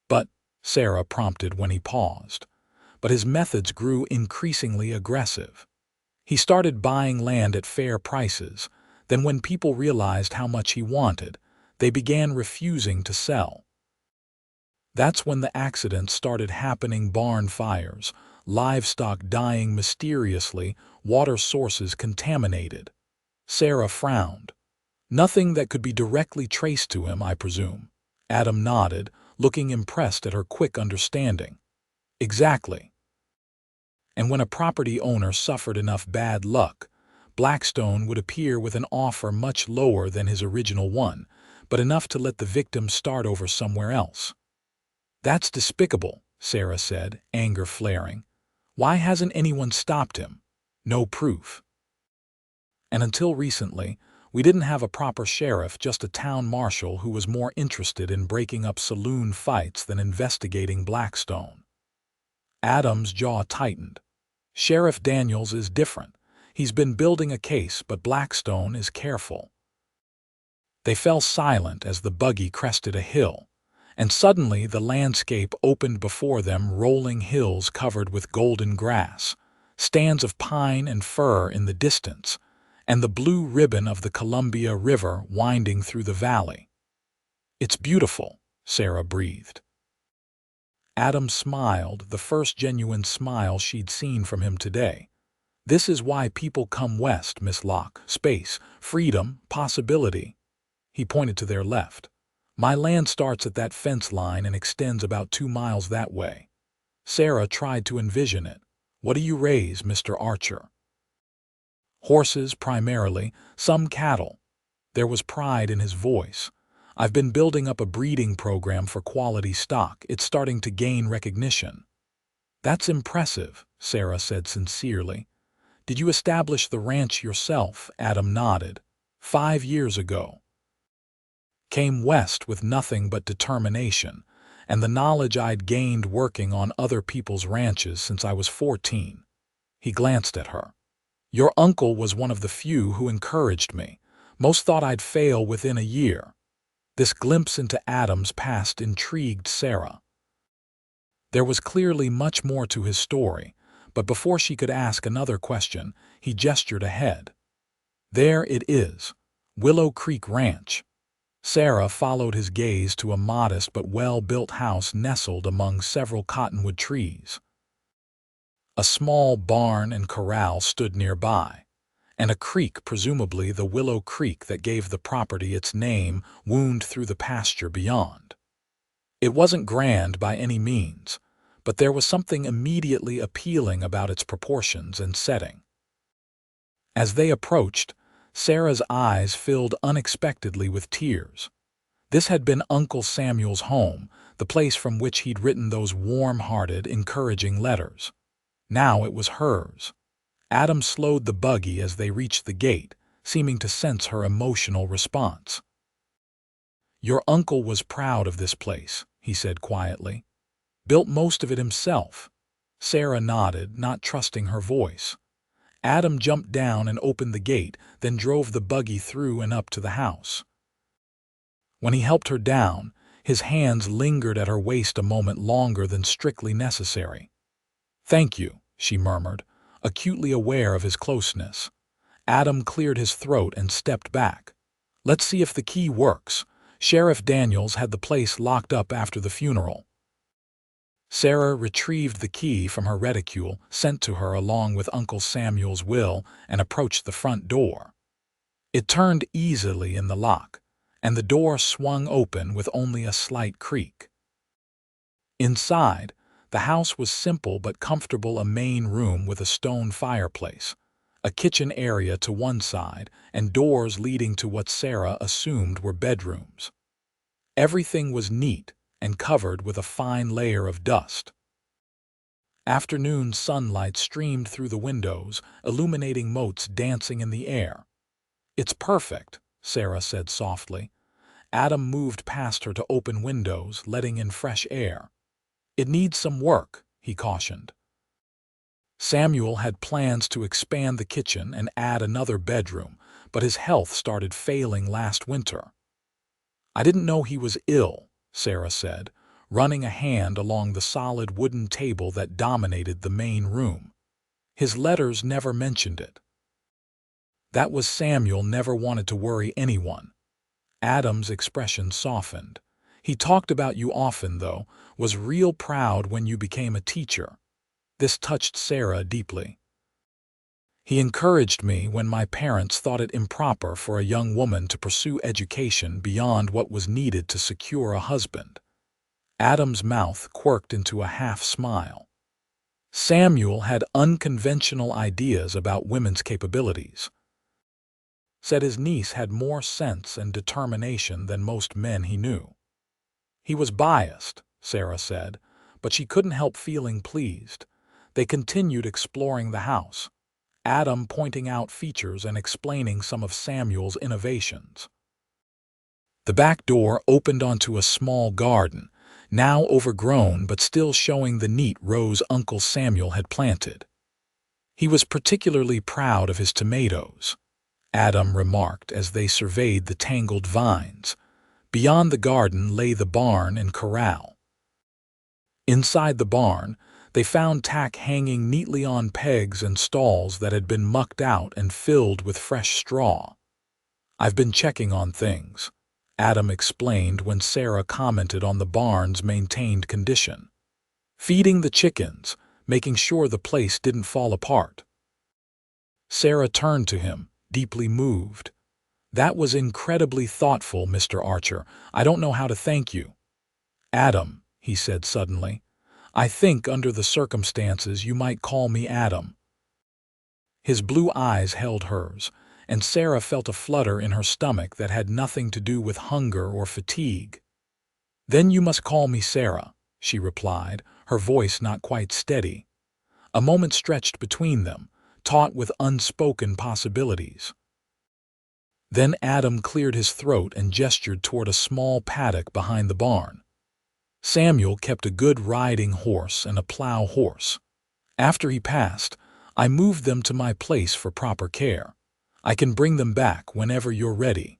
But," Sarah prompted when he paused, "but his methods grew increasingly aggressive. He started buying land at fair prices. Then when people realized how much he wanted, they began refusing to sell. That's when the accidents started happening: barn fires, livestock dying mysteriously, water sources contaminated. Sarah frowned. Nothing that could be directly traced to him, I presume. Adam nodded, looking impressed at her quick understanding. Exactly. And when a property owner suffered enough bad luck, Blackstone would appear with an offer much lower than his original one, but enough to let the victim start over somewhere else. That's despicable, Sarah said, anger flaring. Why hasn't anyone stopped him? No proof. And until recently, we didn't have a proper sheriff, just a town marshal who was more interested in breaking up saloon fights than investigating Blackstone. Adam's jaw tightened. Sheriff Daniels is different. He's been building a case, but Blackstone is careful. They fell silent as the buggy crested a hill, and suddenly the landscape opened before them: rolling hills covered with golden grass, stands of pine and fir in the distance, and the blue ribbon of the Columbia River winding through the valley. It's beautiful, Sarah breathed. Adam smiled, the first genuine smile she'd seen from him today. This is why people come west, Miss Locke. Space, freedom, possibility. He pointed to their left. My land starts at that fence line and extends about 2 miles that way. Sarah tried to envision it. What do you raise, Mr. Archer? Horses, primarily, some cattle. There was pride in his voice. I've been building up a breeding program for quality stock. It's starting to gain recognition. That's impressive, Sarah said sincerely. Did you establish the ranch yourself? Adam nodded. 5 years ago. Came west with nothing but determination, and the knowledge I'd gained working on other people's ranches since I was 14. He glanced at her. Your uncle was one of the few who encouraged me. Most thought I'd fail within a year. This glimpse into Adam's past intrigued Sarah. There was clearly much more to his story, but before she could ask another question, he gestured ahead. There it is, Willow Creek Ranch. Sarah followed his gaze to a modest but well-built house nestled among several cottonwood trees. A small barn and corral stood nearby, and a creek, presumably the Willow Creek that gave the property its name, wound through the pasture beyond. It wasn't grand by any means, but there was something immediately appealing about its proportions and setting. As they approached, Sarah's eyes filled unexpectedly with tears. This had been Uncle Samuel's home, the place from which he'd written those warm-hearted, encouraging letters. Now it was hers. Adam slowed the buggy as they reached the gate, seeming to sense her emotional response. Your uncle was proud of this place, he said quietly. Built most of it himself. Sarah nodded, not trusting her voice. Adam jumped down and opened the gate, then drove the buggy through and up to the house. When he helped her down, his hands lingered at her waist a moment longer than strictly necessary. Thank you, she murmured, acutely aware of his closeness. Adam cleared his throat and stepped back. Let's see if the key works. Sheriff Daniels had the place locked up after the funeral. Sarah retrieved the key from her reticule, sent to her along with Uncle Samuel's will, and approached the front door. It turned easily in the lock, and the door swung open with only a slight creak. Inside, the house was simple but comfortable: a main room with a stone fireplace, a kitchen area to one side, and doors leading to what Sarah assumed were bedrooms. Everything was neat and covered with a fine layer of dust. Afternoon sunlight streamed through the windows, illuminating motes dancing in the air. It's perfect, Sarah said softly. Adam moved past her to open windows, letting in fresh air. It needs some work, he cautioned. Samuel had plans to expand the kitchen and add another bedroom, but his health started failing last winter. I didn't know he was ill, Sarah said, running a hand along the solid wooden table that dominated the main room. His letters never mentioned it. That was Samuel never wanted to worry anyone. Adam's expression softened. He talked about you often, though, was real proud when you became a teacher. This touched Sarah deeply. He encouraged me when my parents thought it improper for a young woman to pursue education beyond what was needed to secure a husband. Adam's mouth quirked into a half-smile. Samuel had unconventional ideas about women's capabilities. Said his niece had more sense and determination than most men he knew. He was biased, Sarah said, but she couldn't help feeling pleased. They continued exploring the house, Adam pointing out features and explaining some of Samuel's innovations. The back door opened onto a small garden, now overgrown but still showing the neat rows Uncle Samuel had planted. He was particularly proud of his tomatoes, Adam remarked as they surveyed the tangled vines. Beyond the garden lay the barn and corral. Inside the barn, they found tack hanging neatly on pegs and stalls that had been mucked out and filled with fresh straw. "I've been checking on things," Adam explained when Sarah commented on the barn's maintained condition. "Feeding the chickens, making sure the place didn't fall apart." Sarah turned to him, deeply moved. "That was incredibly thoughtful, Mr. Archer. I don't know how to thank you." "Adam," he said suddenly. "I think under the circumstances you might call me Adam." His blue eyes held hers, and Sarah felt a flutter in her stomach that had nothing to do with hunger or fatigue. "Then you must call me Sarah," she replied, her voice not quite steady. A moment stretched between them, taut with unspoken possibilities. Then Adam cleared his throat and gestured toward a small paddock behind the barn. Samuel kept a good riding horse and a plow horse. After he passed, I moved them to my place for proper care. I can bring them back whenever you're ready.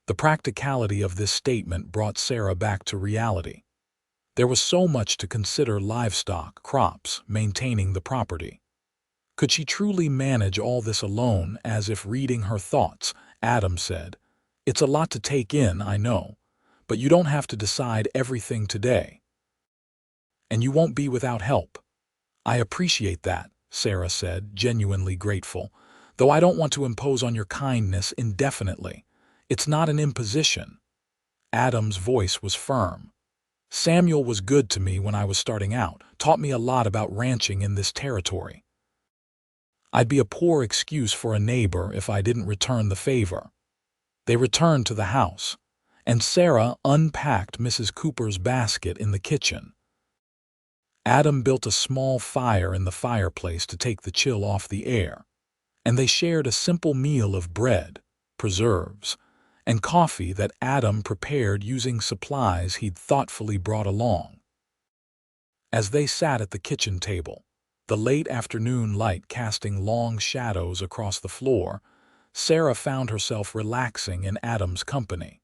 The practicality of this statement brought Sarah back to reality. There was so much to consider: livestock, crops, maintaining the property. Could she truly manage all this alone? As if reading her thoughts, Adam said, "It's a lot to take in, I know, but you don't have to decide everything today. And you won't be without help." "I appreciate that," Sarah said, genuinely grateful, "though I don't want to impose on your kindness indefinitely. It's not an imposition." Adam's voice was firm. "Samuel was good to me when I was starting out, taught me a lot about ranching in this territory. I'd be a poor excuse for a neighbor if I didn't return the favor." They returned to the house, and Sarah unpacked Mrs. Cooper's basket in the kitchen. Adam built a small fire in the fireplace to take the chill off the air, and they shared a simple meal of bread, preserves, and coffee that Adam prepared using supplies he'd thoughtfully brought along. As they sat at the kitchen table, the late afternoon light casting long shadows across the floor, Sarah found herself relaxing in Adam's company.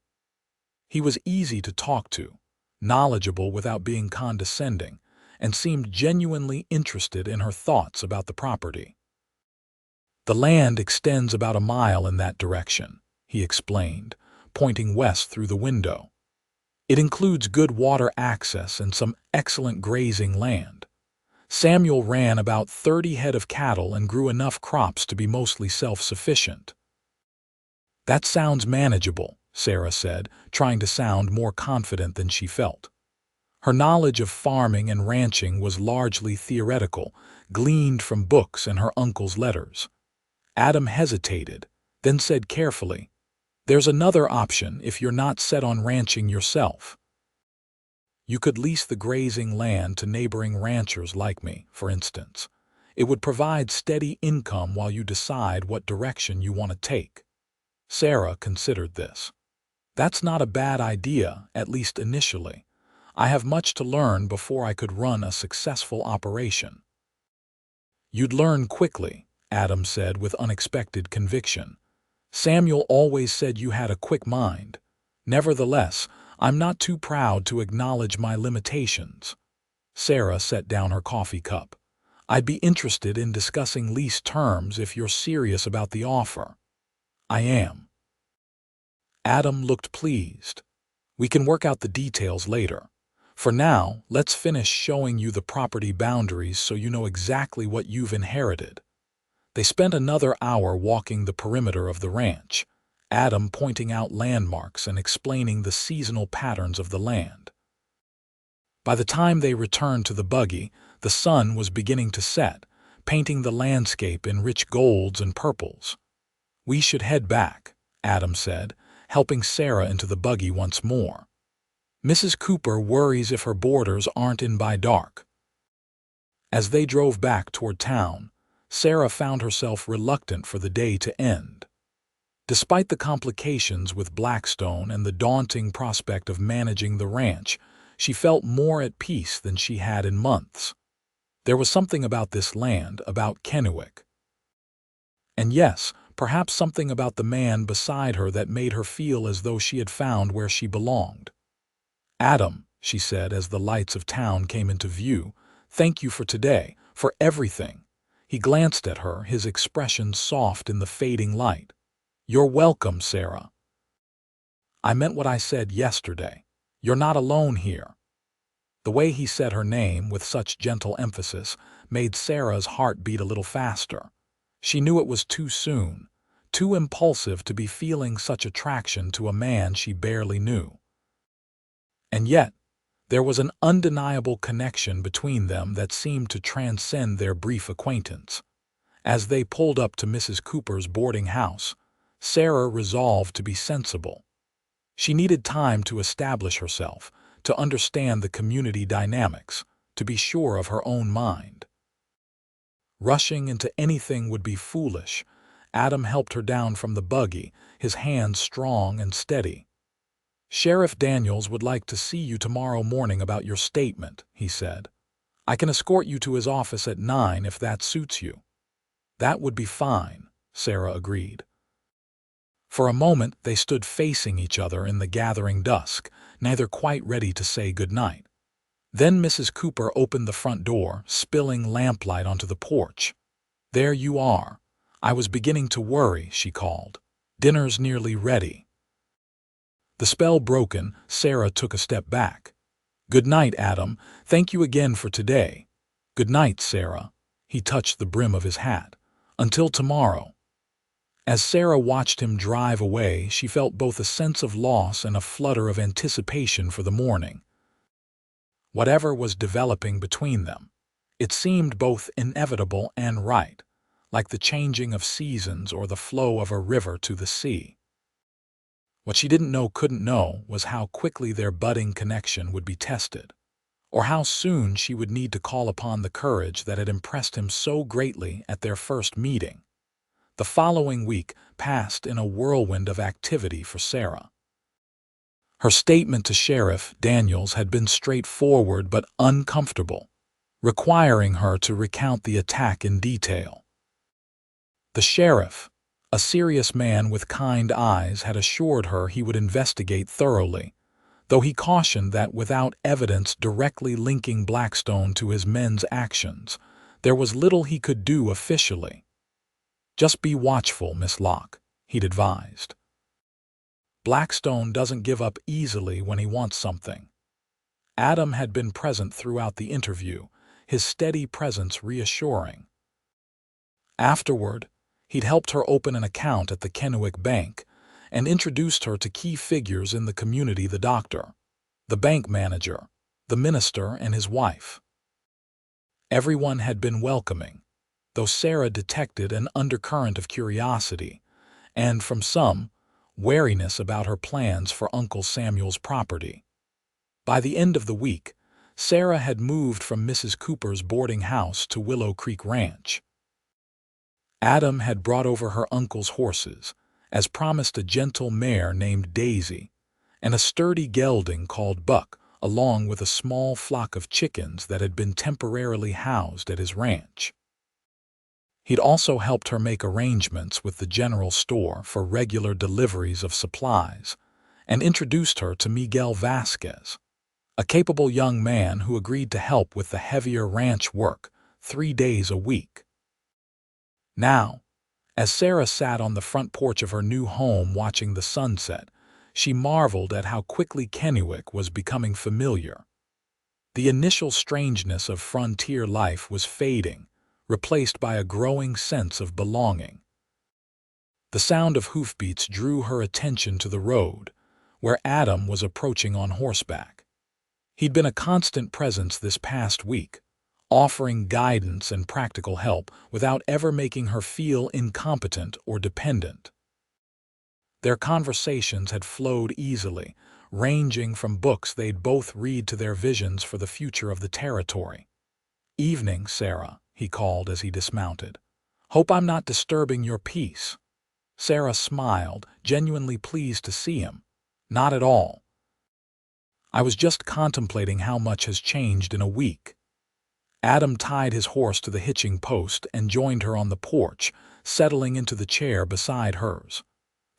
He was easy to talk to, knowledgeable without being condescending, and seemed genuinely interested in her thoughts about the property. "The land extends about a mile in that direction," he explained, pointing west through the window. "It includes good water access and some excellent grazing land. Samuel ran about 30 head of cattle and grew enough crops to be mostly self-sufficient." "That sounds manageable," Sarah said, trying to sound more confident than she felt. Her knowledge of farming and ranching was largely theoretical, gleaned from books and her uncle's letters. Adam hesitated, then said carefully, "There's another option if you're not set on ranching yourself. You could lease the grazing land to neighboring ranchers like me, for instance. It would provide steady income while you decide what direction you want to take." Sarah considered this. "That's not a bad idea, at least initially. I have much to learn before I could run a successful operation." "You'd learn quickly," Adam said with unexpected conviction. "Samuel always said you had a quick mind. Nevertheless, I'm not too proud to acknowledge my limitations." Sarah set down her coffee cup. I'd be interested in discussing lease terms if you're serious about the offer. I am. Adam looked pleased. We can work out the details later. For now, let's finish showing you the property boundaries so you know exactly what you've inherited. They spent another hour walking the perimeter of the ranch, Adam pointing out landmarks and explaining the seasonal patterns of the land. By the time they returned to the buggy, the sun was beginning to set, painting the landscape in rich golds and purples. "We should head back," Adam said, helping Sarah into the buggy once more. "Mrs. Cooper worries if her boarders aren't in by dark." As they drove back toward town, Sarah found herself reluctant for the day to end. Despite the complications with Blackstone and the daunting prospect of managing the ranch, she felt more at peace than she had in months. There was something about this land, about Kenwick. And yes, perhaps something about the man beside her that made her feel as though she had found where she belonged. "Adam," she said as the lights of town came into view, "thank you for today, for everything." He glanced at her, his expression soft in the fading light. "You're welcome, Sarah." "I meant what I said yesterday. You're not alone here." The way he said her name with such gentle emphasis made Sarah's heart beat a little faster. She knew it was too soon, too impulsive to be feeling such attraction to a man she barely knew. And yet, there was an undeniable connection between them that seemed to transcend their brief acquaintance. As they pulled up to Mrs. Cooper's boarding house, Sarah resolved to be sensible. She needed time to establish herself, to understand the community dynamics, to be sure of her own mind. Rushing into anything would be foolish. Adam helped her down from the buggy, his hands strong and steady. "Sheriff Daniels would like to see you tomorrow morning about your statement," he said. "I can escort you to his office at 9 if that suits you." "That would be fine," Sarah agreed. For a moment they stood facing each other in the gathering dusk, neither quite ready to say goodnight. Then Mrs. Cooper opened the front door, spilling lamplight onto the porch. "There you are. I was beginning to worry," she called. "Dinner's nearly ready." The spell broken, Sarah took a step back. "Good night, Adam. Thank you again for today." "Good night, Sarah." He touched the brim of his hat. "Until tomorrow." As Sarah watched him drive away, she felt both a sense of loss and a flutter of anticipation for the morning. Whatever was developing between them, it seemed both inevitable and right, like the changing of seasons or the flow of a river to the sea. What she couldn't know was how quickly their budding connection would be tested, or how soon she would need to call upon the courage that had impressed him so greatly at their first meeting. The following week passed in a whirlwind of activity for Sarah. Her statement to Sheriff Daniels had been straightforward but uncomfortable, requiring her to recount the attack in detail. The sheriff, a serious man with kind eyes, had assured her he would investigate thoroughly, though he cautioned that without evidence directly linking Blackstone to his men's actions, there was little he could do officially. "Just be watchful, Miss Locke," he'd advised. "Blackstone doesn't give up easily when he wants something." Adam had been present throughout the interview, his steady presence reassuring. Afterward, he'd helped her open an account at the Kenwick Bank and introduced her to key figures in the community: the doctor, the bank manager, the minister, and his wife. Everyone had been welcoming, though Sarah detected an undercurrent of curiosity and, from some, wariness about her plans for Uncle Samuel's property. By the end of the week, Sarah had moved from Mrs. Cooper's boarding house to Willow Creek Ranch. Adam had brought over her uncle's horses, as promised, a gentle mare named Daisy, and a sturdy gelding called Buck, along with a small flock of chickens that had been temporarily housed at his ranch. He'd also helped her make arrangements with the general store for regular deliveries of supplies, and introduced her to Miguel Vasquez, a capable young man who agreed to help with the heavier ranch work, 3 days a week. Now, as Sarah sat on the front porch of her new home watching the sunset, she marveled at how quickly Kenwick was becoming familiar. The initial strangeness of frontier life was fading, replaced by a growing sense of belonging. The sound of hoofbeats drew her attention to the road, where Adam was approaching on horseback. He'd been a constant presence this past week, offering guidance and practical help without ever making her feel incompetent or dependent. Their conversations had flowed easily, ranging from books they'd both read to their visions for the future of the territory. "Evening, Sarah," he called as he dismounted. "Hope I'm not disturbing your peace." Sarah smiled, genuinely pleased to see him. "Not at all. I was just contemplating how much has changed in a week." Adam tied his horse to the hitching post and joined her on the porch, settling into the chair beside hers.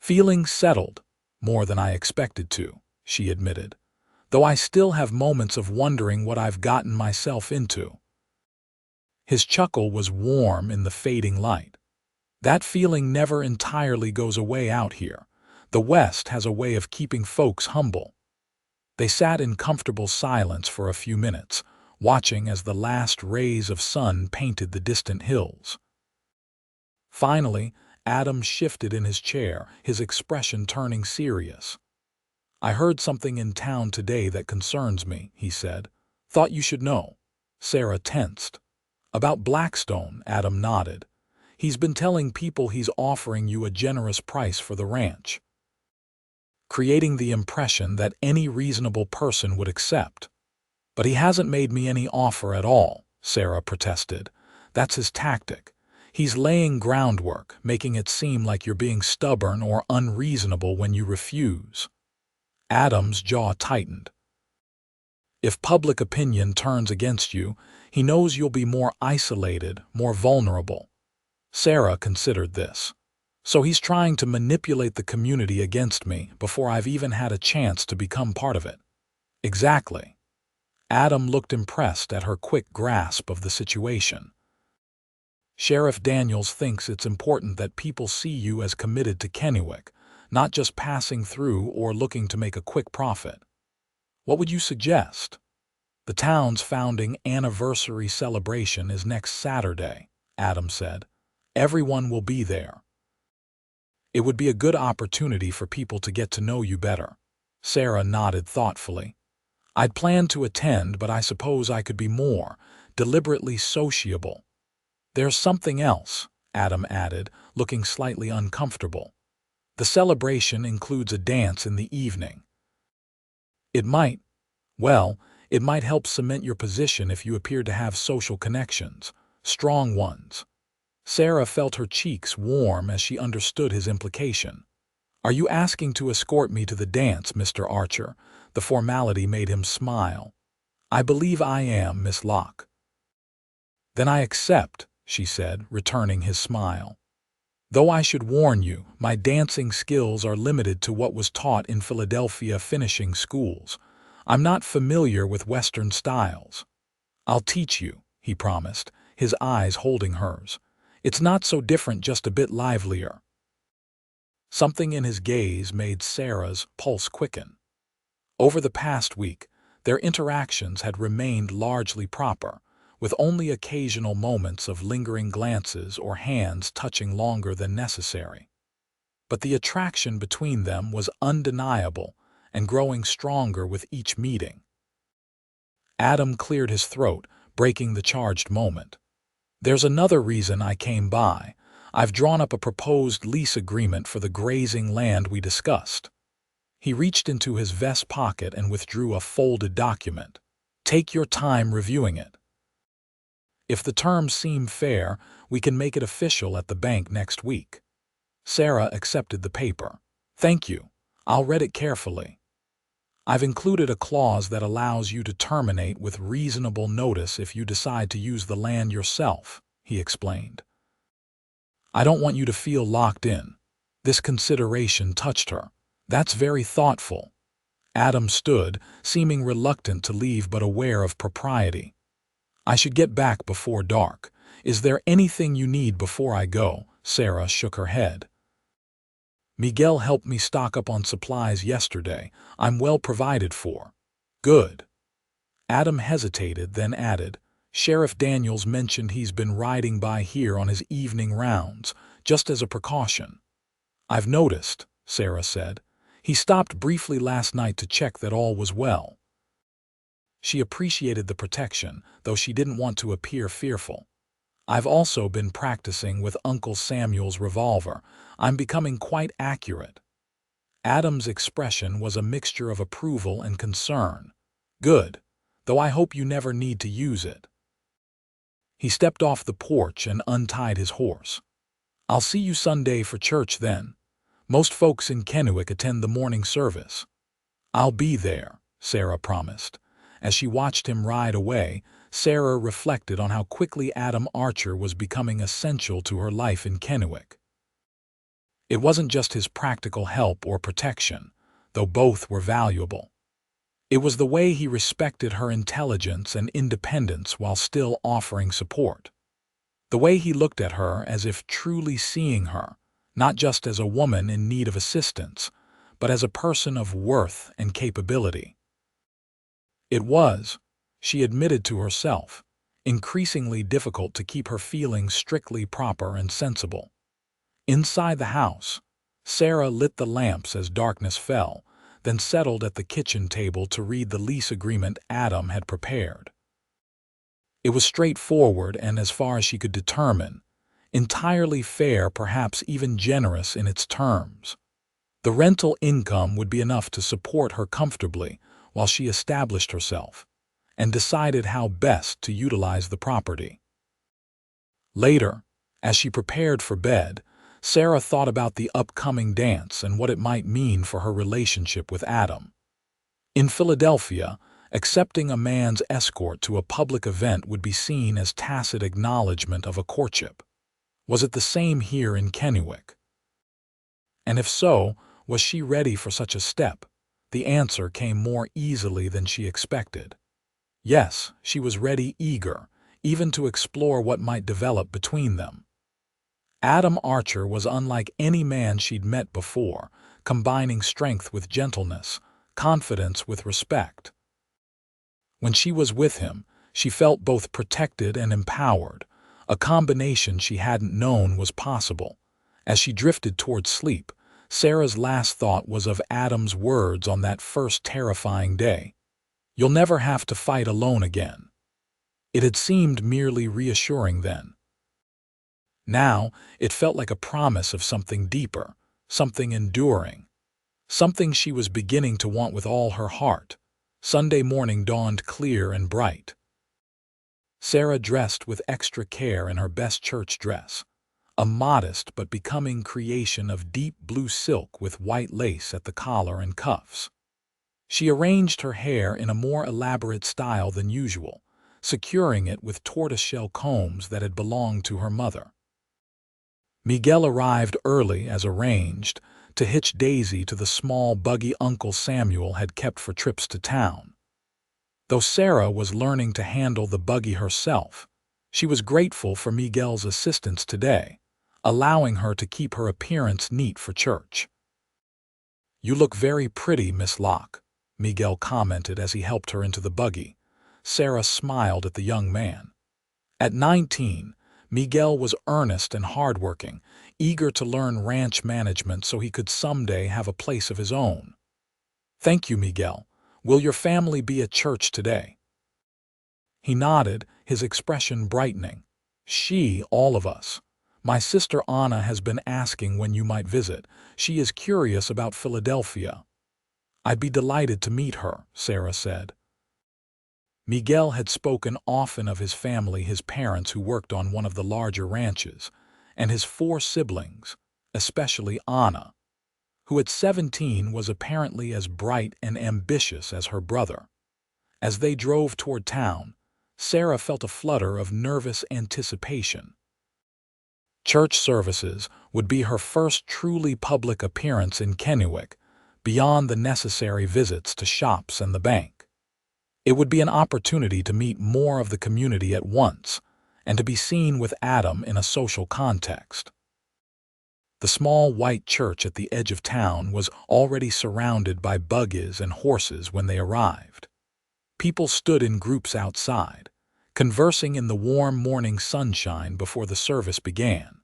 "Feeling settled, more than I expected to," she admitted, "though I still have moments of wondering what I've gotten myself into." His chuckle was warm in the fading light. "That feeling never entirely goes away out here. The West has a way of keeping folks humble." They sat in comfortable silence for a few minutes, watching as the last rays of sun painted the distant hills. Finally, Adam shifted in his chair, his expression turning serious. "I heard something in town today that concerns me," he said. "Thought you should know." Sarah tensed. "About Blackstone," Adam nodded. "He's been telling people he's offering you a generous price for the ranch, creating the impression that any reasonable person would accept." "But he hasn't made me any offer at all," Sarah protested. "That's his tactic. He's laying groundwork, making it seem like you're being stubborn or unreasonable when you refuse." Adam's jaw tightened. "If public opinion turns against you, he knows you'll be more isolated, more vulnerable." Sarah considered this. "So he's trying to manipulate the community against me before I've even had a chance to become part of it." "Exactly." Adam looked impressed at her quick grasp of the situation. "Sheriff Daniels thinks it's important that people see you as committed to Kenwick, not just passing through or looking to make a quick profit." "What would you suggest?" "The town's founding anniversary celebration is next Saturday," Adam said. "Everyone will be there. It would be a good opportunity for people to get to know you better." Sarah nodded thoughtfully. "I'd planned to attend, but I suppose I could be more deliberately sociable." "There's something else," Adam added, looking slightly uncomfortable. "The celebration includes a dance in the evening. It might, well, it might help cement your position if you appear to have social connections, strong ones." Sarah felt her cheeks warm as she understood his implication. "Are you asking to escort me to the dance, Mr. Archer?" The formality made him smile. "I believe I am, Miss Locke." "Then I accept," she said, returning his smile. "Though I should warn you, my dancing skills are limited to what was taught in Philadelphia finishing schools. I'm not familiar with Western styles." "I'll teach you," he promised, his eyes holding hers. "It's not so different, just a bit livelier." Something in his gaze made Sarah's pulse quicken. Over the past week, their interactions had remained largely proper, with only occasional moments of lingering glances or hands touching longer than necessary. But the attraction between them was undeniable and growing stronger with each meeting. Adam cleared his throat, breaking the charged moment. "There's another reason I came by. I've drawn up a proposed lease agreement for the grazing land we discussed." He reached into his vest pocket and withdrew a folded document. "Take your time reviewing it. If the terms seem fair, we can make it official at the bank next week." Sarah accepted the paper. "Thank you. I'll read it carefully. I've included a clause that allows you to terminate with reasonable notice if you decide to use the land yourself," he explained. "I don't want you to feel locked in." This consideration touched her. "That's very thoughtful." Adam stood, seeming reluctant to leave but aware of propriety. I should get back before dark. Is there anything you need before I go? Sarah shook her head. Miguel helped me stock up on supplies yesterday. I'm well provided for. Good. Adam hesitated, then added, Sheriff Daniels mentioned he's been riding by here on his evening rounds, just as a precaution. I've noticed, Sarah said. He stopped briefly last night to check that all was well. She appreciated the protection, though she didn't want to appear fearful. I've also been practicing with Uncle Samuel's revolver. I'm becoming quite accurate. Adam's expression was a mixture of approval and concern. Good, though I hope you never need to use it. He stepped off the porch and untied his horse. I'll see you Sunday for church then. Most folks in Kenwick attend the morning service. I'll be there, Sarah promised. As she watched him ride away, Sarah reflected on how quickly Adam Archer was becoming essential to her life in Kenwick. It wasn't just his practical help or protection, though both were valuable. It was the way he respected her intelligence and independence while still offering support. The way he looked at her as if truly seeing her, not just as a woman in need of assistance, but as a person of worth and capability. It was, she admitted to herself, increasingly difficult to keep her feelings strictly proper and sensible. Inside the house, Sarah lit the lamps as darkness fell, then settled at the kitchen table to read the lease agreement Adam had prepared. It was straightforward and, as far as she could determine, entirely fair, perhaps even generous in its terms. The rental income would be enough to support her comfortably while she established herself and decided how best to utilize the property. Later, as she prepared for bed, Sarah thought about the upcoming dance and what it might mean for her relationship with Adam. In Philadelphia, accepting a man's escort to a public event would be seen as tacit acknowledgement of a courtship. Was it the same here in Kenwick? And if so, was she ready for such a step? The answer came more easily than she expected. Yes, she was ready, eager, even to explore what might develop between them. Adam Archer was unlike any man she'd met before, combining strength with gentleness, confidence with respect. When she was with him, she felt both protected and empowered, a combination she hadn't known was possible. As she drifted toward sleep, Sarah's last thought was of Adam's words on that first terrifying day. You'll never have to fight alone again. It had seemed merely reassuring then. Now, it felt like a promise of something deeper, something enduring, something she was beginning to want with all her heart. Sunday morning dawned clear and bright. Sarah dressed with extra care in her best church dress, a modest but becoming creation of deep blue silk with white lace at the collar and cuffs. She arranged her hair in a more elaborate style than usual, securing it with tortoiseshell combs that had belonged to her mother. Miguel arrived early as arranged to hitch Daisy to the small buggy Uncle Samuel had kept for trips to town. Though Sarah was learning to handle the buggy herself, she was grateful for Miguel's assistance today, allowing her to keep her appearance neat for church. You look very pretty, Miss Locke, Miguel commented as he helped her into the buggy. Sarah smiled at the young man. At 19, Miguel was earnest and hardworking, eager to learn ranch management so he could someday have a place of his own. Thank you, Miguel. Will your family be at church today? He nodded, his expression brightening. All of us. My sister Anna has been asking when you might visit. She is curious about Philadelphia. I'd be delighted to meet her, Sarah said. Miguel had spoken often of his family, his parents who worked on one of the larger ranches, and his 4 siblings, especially Anna, who at 17 was apparently as bright and ambitious as her brother. As they drove toward town, Sarah felt a flutter of nervous anticipation. Church services would be her first truly public appearance in Kenwick, beyond the necessary visits to shops and the bank. It would be an opportunity to meet more of the community at once and to be seen with Adam in a social context. The small white church at the edge of town was already surrounded by buggies and horses when they arrived. People stood in groups outside, conversing in the warm morning sunshine before the service began.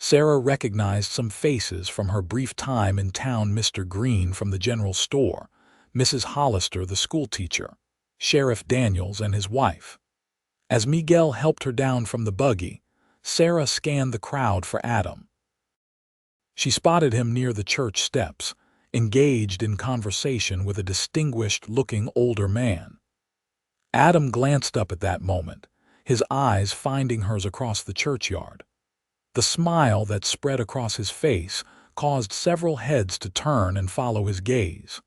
Sarah recognized some faces from her brief time in town: Mr. Green from the general store, Mrs. Hollister the schoolteacher, Sheriff Daniels and his wife. As Miguel helped her down from the buggy, Sarah scanned the crowd for Adam. She spotted him near the church steps, engaged in conversation with a distinguished-looking older man. Adam glanced up at that moment, his eyes finding hers across the churchyard. The smile that spread across his face caused several heads to turn and follow his gaze.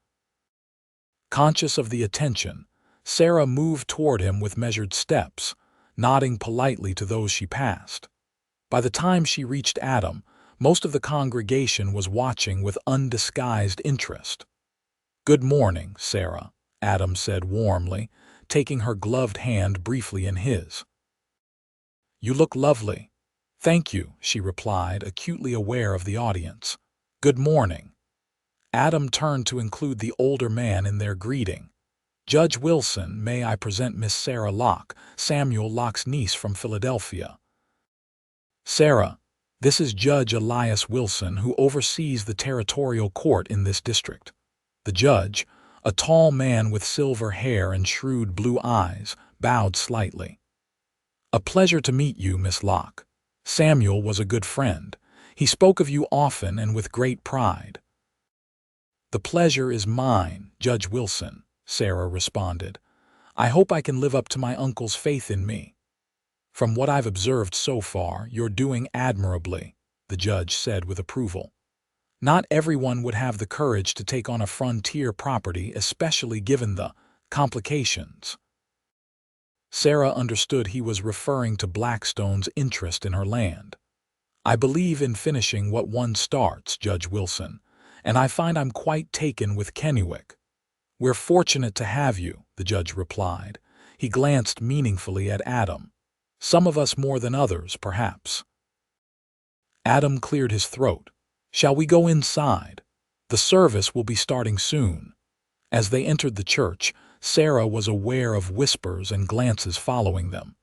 Conscious of the attention, Sarah moved toward him with measured steps, nodding politely to those she passed. By the time she reached Adam, most of the congregation was watching with undisguised interest. "Good morning, Sarah," Adam said warmly, taking her gloved hand briefly in his. "You look lovely." "Thank you," she replied, acutely aware of the audience. "Good morning." Adam turned to include the older man in their greeting. "Judge Wilson, may I present Miss Sarah Locke, Samuel Locke's niece from Philadelphia." "Sarah, this is Judge Elias Wilson, who oversees the territorial court in this district." The judge, a tall man with silver hair and shrewd blue eyes, bowed slightly. "A pleasure to meet you, Miss Locke. Samuel was a good friend. He spoke of you often and with great pride." "The pleasure is mine, Judge Wilson," Sarah responded. "I hope I can live up to my uncle's faith in me." "From what I've observed so far, you're doing admirably," the judge said with approval. "Not everyone would have the courage to take on a frontier property, especially given the complications." Sarah understood he was referring to Blackstone's interest in her land. "I believe in finishing what one starts, Judge Wilson, and I find I'm quite taken with Kenwick." "We're fortunate to have you," the judge replied. He glanced meaningfully at Adam. "Some of us more than others, perhaps." Adam cleared his throat. "Shall we go inside? The service will be starting soon." As they entered the church, Sarah was aware of whispers and glances following them.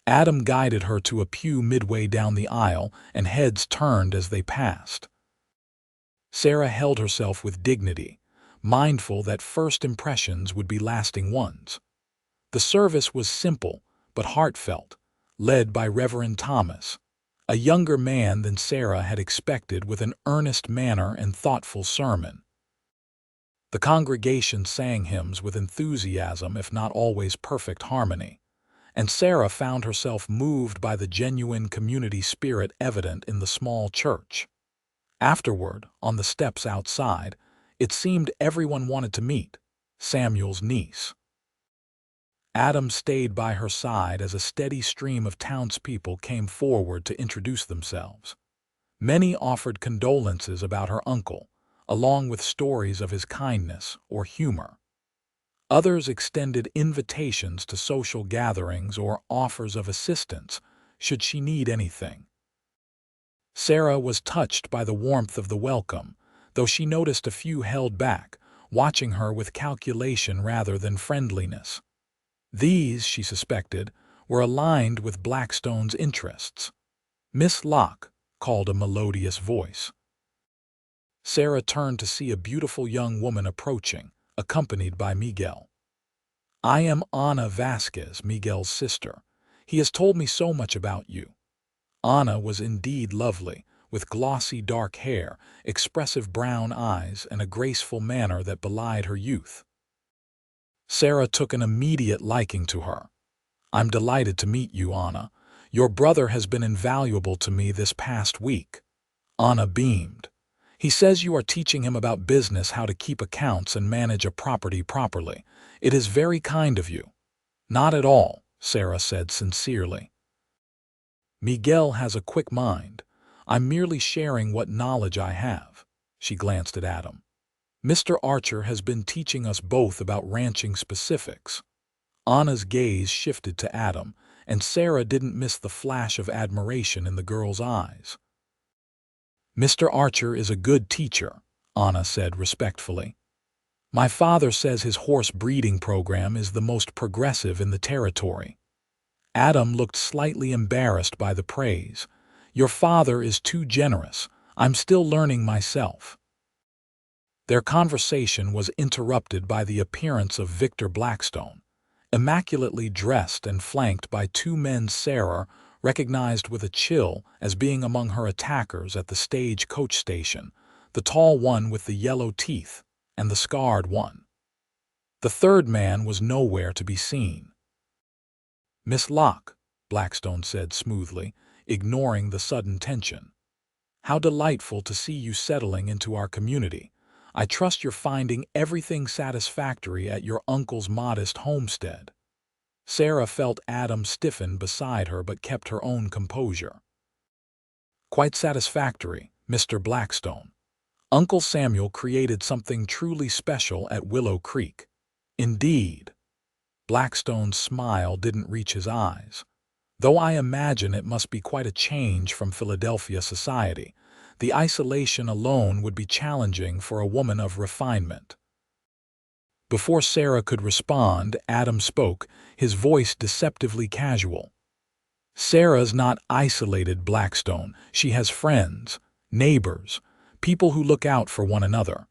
Adam guided her to a pew midway down the aisle, and heads turned as they passed. Sarah held herself with dignity, mindful that first impressions would be lasting ones. The service was simple but heartfelt, led by Reverend Thomas, a younger man than Sarah had expected, with an earnest manner and thoughtful sermon. The congregation sang hymns with enthusiasm, if not always perfect harmony, and Sarah found herself moved by the genuine community spirit evident in the small church. Afterward, on the steps outside, it seemed everyone wanted to meet Samuel's niece. Adam stayed by her side as a steady stream of townspeople came forward to introduce themselves. Many offered condolences about her uncle, along with stories of his kindness or humor. Others extended invitations to social gatherings or offers of assistance should she need anything. Sarah was touched by the warmth of the welcome, though she noticed a few held back, watching her with calculation rather than friendliness. These, she suspected, were aligned with Blackstone's interests. "Miss Locke," called a melodious voice. Sarah turned to see a beautiful young woman approaching, accompanied by Miguel. "I am Ana Vasquez, Miguel's sister. He has told me so much about you." Ana was indeed lovely, with glossy dark hair, expressive brown eyes, and a graceful manner that belied her youth. Sarah took an immediate liking to her. "I'm delighted to meet you, Ana. Your brother has been invaluable to me this past week." Ana beamed. "He says you are teaching him about business, how to keep accounts and manage a property properly. It is very kind of you." "Not at all," Sarah said sincerely. "Miguel has a quick mind. I'm merely sharing what knowledge I have." She glanced at Adam. Mr. Archer has been teaching us both about ranching specifics. Anna's gaze shifted to Adam, and Sarah didn't miss the flash of admiration in the girl's eyes. Mr. Archer is a good teacher, Anna said respectfully. My father says his horse breeding program is the most progressive in the territory. Adam looked slightly embarrassed by the praise. Your father is too generous. I'm still learning myself. Their conversation was interrupted by the appearance of Victor Blackstone, immaculately dressed and flanked by two men Sarah recognized with a chill as being among her attackers at the stagecoach station, the tall one with the yellow teeth and the scarred one. The third man was nowhere to be seen. Miss Locke, Blackstone said smoothly, ignoring the sudden tension. How delightful to see you settling into our community. I trust you're finding everything satisfactory at your uncle's modest homestead. Sarah felt Adam stiffen beside her but kept her own composure. Quite satisfactory, Mr. Blackstone. Uncle Samuel created something truly special at Willow Creek. Indeed. Blackstone's smile didn't reach his eyes. Though I imagine it must be quite a change from Philadelphia society, the isolation alone would be challenging for a woman of refinement. Before Sarah could respond, Adam spoke, his voice deceptively casual. Sarah's not isolated, Blackstone. She has friends, neighbors, people who look out for one another.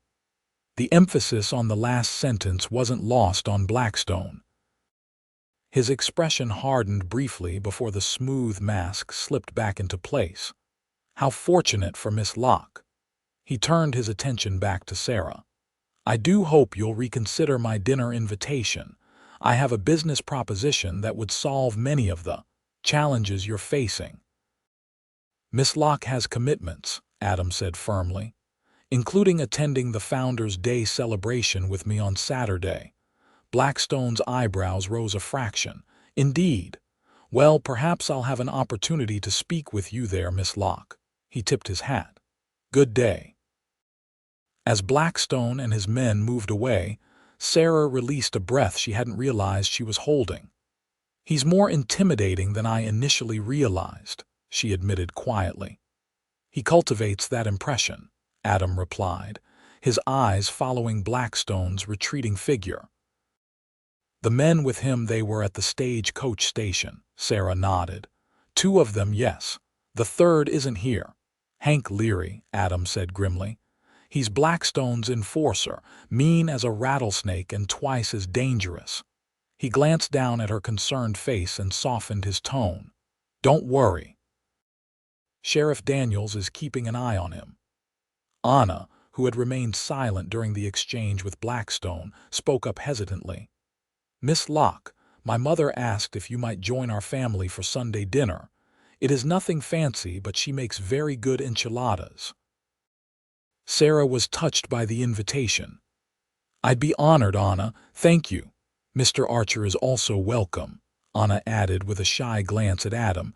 The emphasis on the last sentence wasn't lost on Blackstone. His expression hardened briefly before the smooth mask slipped back into place. How fortunate for Miss Locke. He turned his attention back to Sarah. I do hope you'll reconsider my dinner invitation. I have a business proposition that would solve many of the challenges you're facing. Miss Locke has commitments, Adam said firmly, including attending the Founders' Day celebration with me on Saturday. Blackstone's eyebrows rose a fraction. Indeed. Well, perhaps I'll have an opportunity to speak with you there, Miss Locke. He tipped his hat. Good day. As Blackstone and his men moved away, Sarah released a breath she hadn't realized she was holding. He's more intimidating than I initially realized, she admitted quietly. He cultivates that impression, Adam replied, his eyes following Blackstone's retreating figure. The men with him, they were at the stagecoach station, Sarah nodded. Two of them, yes. The third isn't here. Hank Leary, Adam said grimly. He's Blackstone's enforcer, mean as a rattlesnake and twice as dangerous. He glanced down at her concerned face and softened his tone. Don't worry. Sheriff Daniels is keeping an eye on him. Anna, who had remained silent during the exchange with Blackstone, spoke up hesitantly. Miss Locke, my mother asked if you might join our family for Sunday dinner. It is nothing fancy, but she makes very good enchiladas. Sarah was touched by the invitation. I'd be honored, Anna. Thank you. Mr. Archer is also welcome, Anna added with a shy glance at Adam.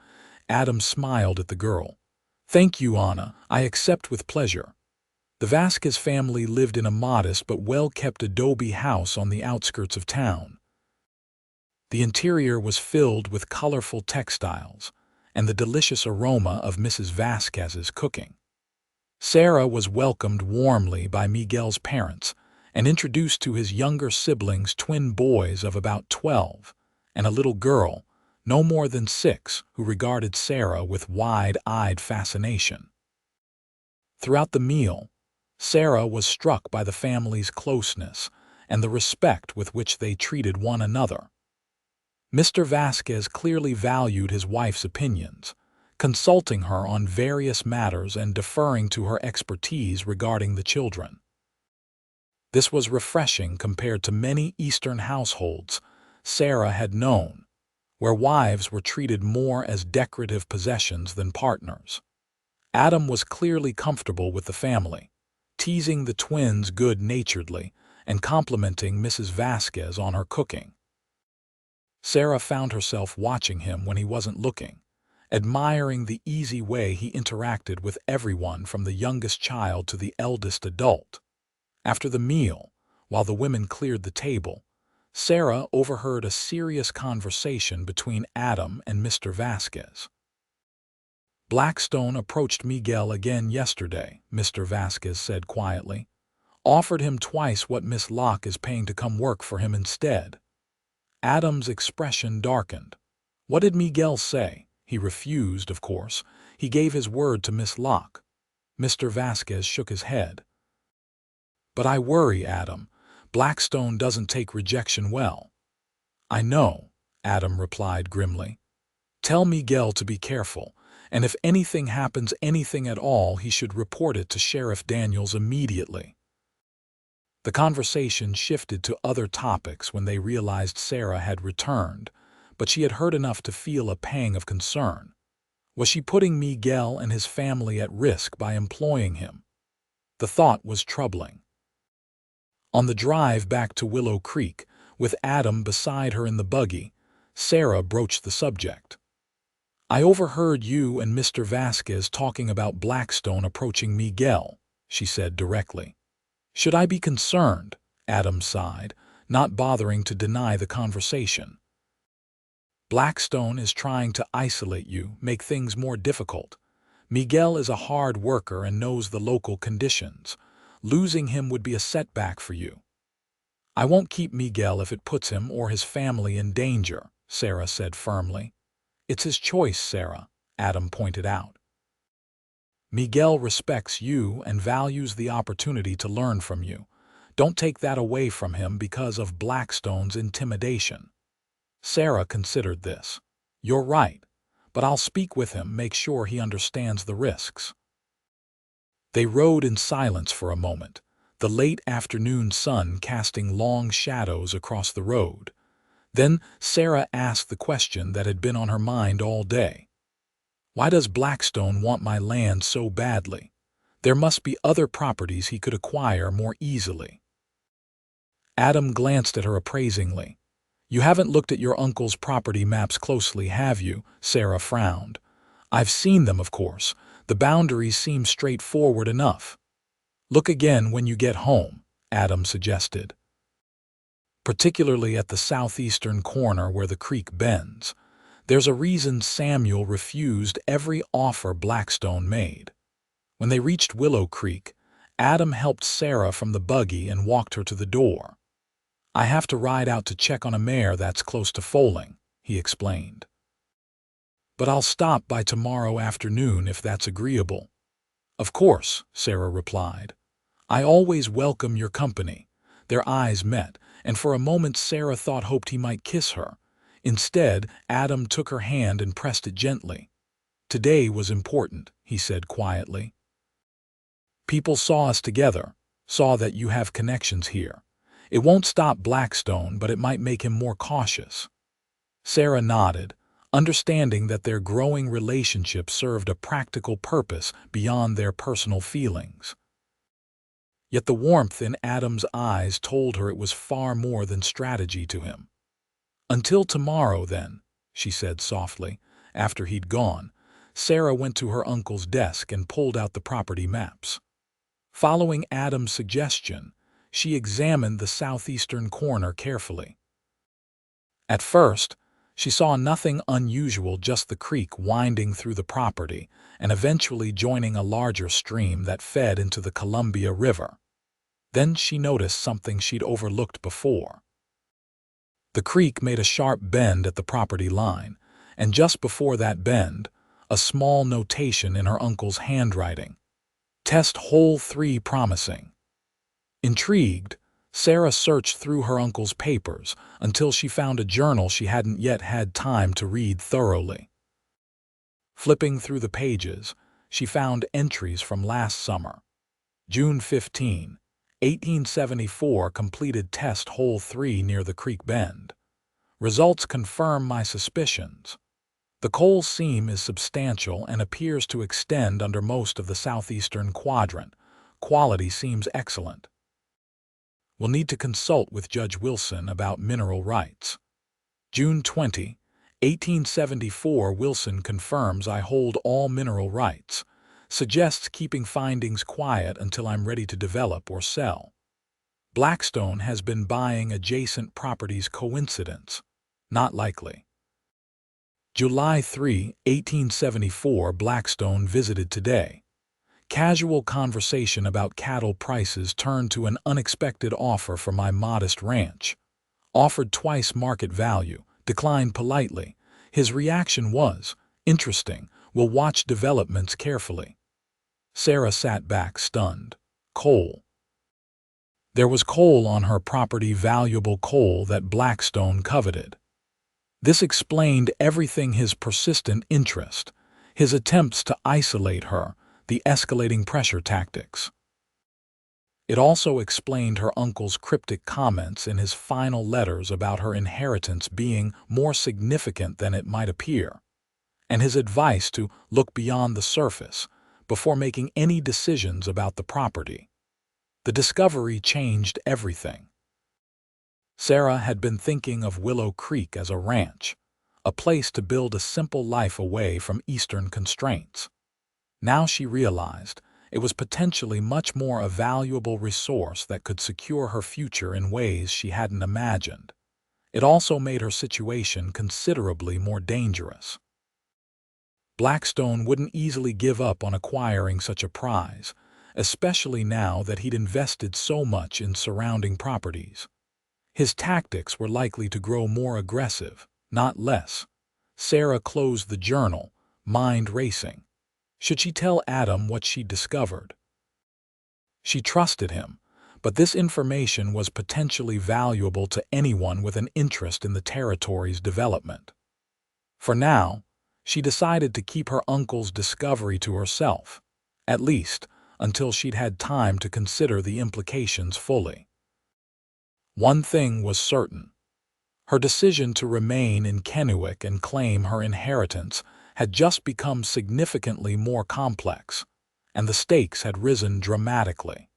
Adam smiled at the girl. Thank you, Anna. I accept with pleasure. The Vasquez family lived in a modest but well-kept adobe house on the outskirts of town. The interior was filled with colorful textiles and the delicious aroma of Mrs. Vasquez's cooking. Sarah was welcomed warmly by Miguel's parents and introduced to his younger siblings, twin boys of about 12, and a little girl, no more than 6, who regarded Sarah with wide-eyed fascination. Throughout the meal, Sarah was struck by the family's closeness and the respect with which they treated one another. Mr. Vasquez clearly valued his wife's opinions, consulting her on various matters and deferring to her expertise regarding the children. This was refreshing compared to many Eastern households Sarah had known, where wives were treated more as decorative possessions than partners. Adam was clearly comfortable with the family, teasing the twins good-naturedly and complimenting Mrs. Vasquez on her cooking. Sarah found herself watching him when he wasn't looking, admiring the easy way he interacted with everyone from the youngest child to the eldest adult. After the meal, while the women cleared the table, Sarah overheard a serious conversation between Adam and Mr. Vasquez. "Blackstone approached Miguel again yesterday," Mr. Vasquez said quietly. "Offered him twice what Miss Locke is paying to come work for him instead." Adam's expression darkened. "What did Miguel say?" "He refused, of course. He gave his word to Miss Locke." Mr. Vasquez shook his head. "But I worry, Adam. Blackstone doesn't take rejection well." "I know," Adam replied grimly. "Tell Miguel to be careful, and if anything happens, anything at all, he should report it to Sheriff Daniels immediately." The conversation shifted to other topics when they realized Sarah had returned, but she had heard enough to feel a pang of concern. Was she putting Miguel and his family at risk by employing him? The thought was troubling. On the drive back to Willow Creek, with Adam beside her in the buggy, Sarah broached the subject. "I overheard you and Mr. Vasquez talking about Blackstone approaching Miguel," she said directly. "Should I be concerned?" Adam sighed, not bothering to deny the conversation. "Blackstone is trying to isolate you, make things more difficult. Miguel is a hard worker and knows the local conditions. Losing him would be a setback for you." "I won't keep Miguel if it puts him or his family in danger," Sarah said firmly. "It's his choice, Sarah," Adam pointed out. "Miguel respects you and values the opportunity to learn from you. Don't take that away from him because of Blackstone's intimidation." Sarah considered this. "You're right, but I'll speak with him, make sure he understands the risks." They rode in silence for a moment, the late afternoon sun casting long shadows across the road. Then Sarah asked the question that had been on her mind all day. "Why does Blackstone want my land so badly? There must be other properties he could acquire more easily." Adam glanced at her appraisingly. "You haven't looked at your uncle's property maps closely, have you?" Sarah frowned. "I've seen them, of course. The boundaries seem straightforward enough." "Look again when you get home," Adam suggested. "Particularly at the southeastern corner where the creek bends. There's a reason Samuel refused every offer Blackstone made." When they reached Willow Creek, Adam helped Sarah from the buggy and walked her to the door. "I have to ride out to check on a mare that's close to foaling," he explained. "But I'll stop by tomorrow afternoon if that's agreeable." "Of course," Sarah replied. "I always welcome your company." Their eyes met, and for a moment Sarah hoped he might kiss her. Instead, Adam took her hand and pressed it gently. "Today was important," he said quietly. "People saw us together, saw that you have connections here. It won't stop Blackstone, but it might make him more cautious." Sarah nodded, understanding that their growing relationship served a practical purpose beyond their personal feelings. Yet the warmth in Adam's eyes told her it was far more than strategy to him. "Until tomorrow, then," she said softly. After he'd gone, Sarah went to her uncle's desk and pulled out the property maps. Following Adam's suggestion, she examined the southeastern corner carefully. At first, she saw nothing unusual, just the creek winding through the property and eventually joining a larger stream that fed into the Columbia River. Then she noticed something she'd overlooked before. The creek made a sharp bend at the property line, and just before that bend, a small notation in her uncle's handwriting. "Test hole 3 promising." Intrigued, Sarah searched through her uncle's papers until she found a journal she hadn't yet had time to read thoroughly. Flipping through the pages, she found entries from last summer. June 15, 1874, completed test hole 3 near the creek bend. Results confirm my suspicions. The coal seam is substantial and appears to extend under most of the southeastern quadrant. Quality seems excellent. Will need to consult with Judge Wilson about mineral rights. June 20, 1874, Wilson confirms I hold all mineral rights. Suggests keeping findings quiet until I'm ready to develop or sell. Blackstone has been buying adjacent properties. Coincidence? Not likely. July 3, 1874. Blackstone visited today. Casual conversation about cattle prices turned to an unexpected offer for my modest ranch. Offered twice market value, declined politely. His reaction was, "Interesting, we'll watch developments carefully." Sarah sat back stunned. Coal. There was coal on her property, valuable coal that Blackstone coveted. This explained everything: his persistent interest, his attempts to isolate her, the escalating pressure tactics. It also explained her uncle's cryptic comments in his final letters about her inheritance being more significant than it might appear, and his advice to look beyond the surface before making any decisions about the property. The discovery changed everything. Sarah had been thinking of Willow Creek as a ranch, a place to build a simple life away from Eastern constraints. Now she realized it was potentially much more a valuable resource that could secure her future in ways she hadn't imagined. It also made her situation considerably more dangerous. Blackstone wouldn't easily give up on acquiring such a prize, especially now that he'd invested so much in surrounding properties. His tactics were likely to grow more aggressive, not less. Sarah closed the journal, mind racing. Should she tell Adam what she'd discovered? She trusted him, but this information was potentially valuable to anyone with an interest in the territory's development. For now, she decided to keep her uncle's discovery to herself, at least until she'd had time to consider the implications fully. One thing was certain. Her decision to remain in Kenwick and claim her inheritance had just become significantly more complex, and the stakes had risen dramatically.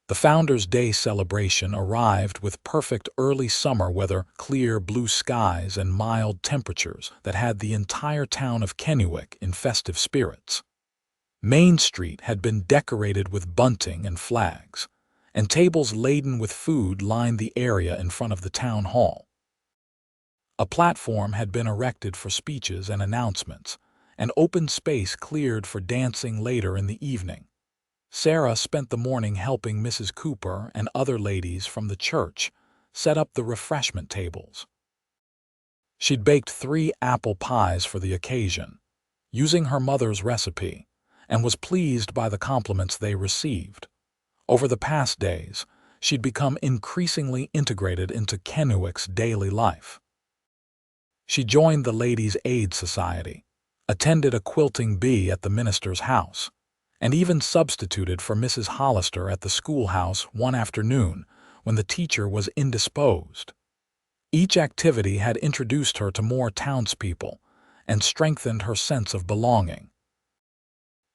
The Founders' Day celebration arrived with perfect early summer weather, clear blue skies and mild temperatures that had the entire town of Kenwick in festive spirits. Main Street had been decorated with bunting and flags, and tables laden with food lined the area in front of the town hall. A platform had been erected for speeches and announcements, and open space cleared for dancing later in the evening. Sarah spent the morning helping Mrs. Cooper and other ladies from the church set up the refreshment tables. She'd baked 3 apple pies for the occasion, using her mother's recipe, and was pleased by the compliments they received. Over the past days, she'd become increasingly integrated into Kenwick's daily life. She joined the Ladies' Aid Society, attended a quilting bee at the minister's house, and even substituted for Mrs. Hollister at the schoolhouse one afternoon when the teacher was indisposed. Each activity had introduced her to more townspeople and strengthened her sense of belonging.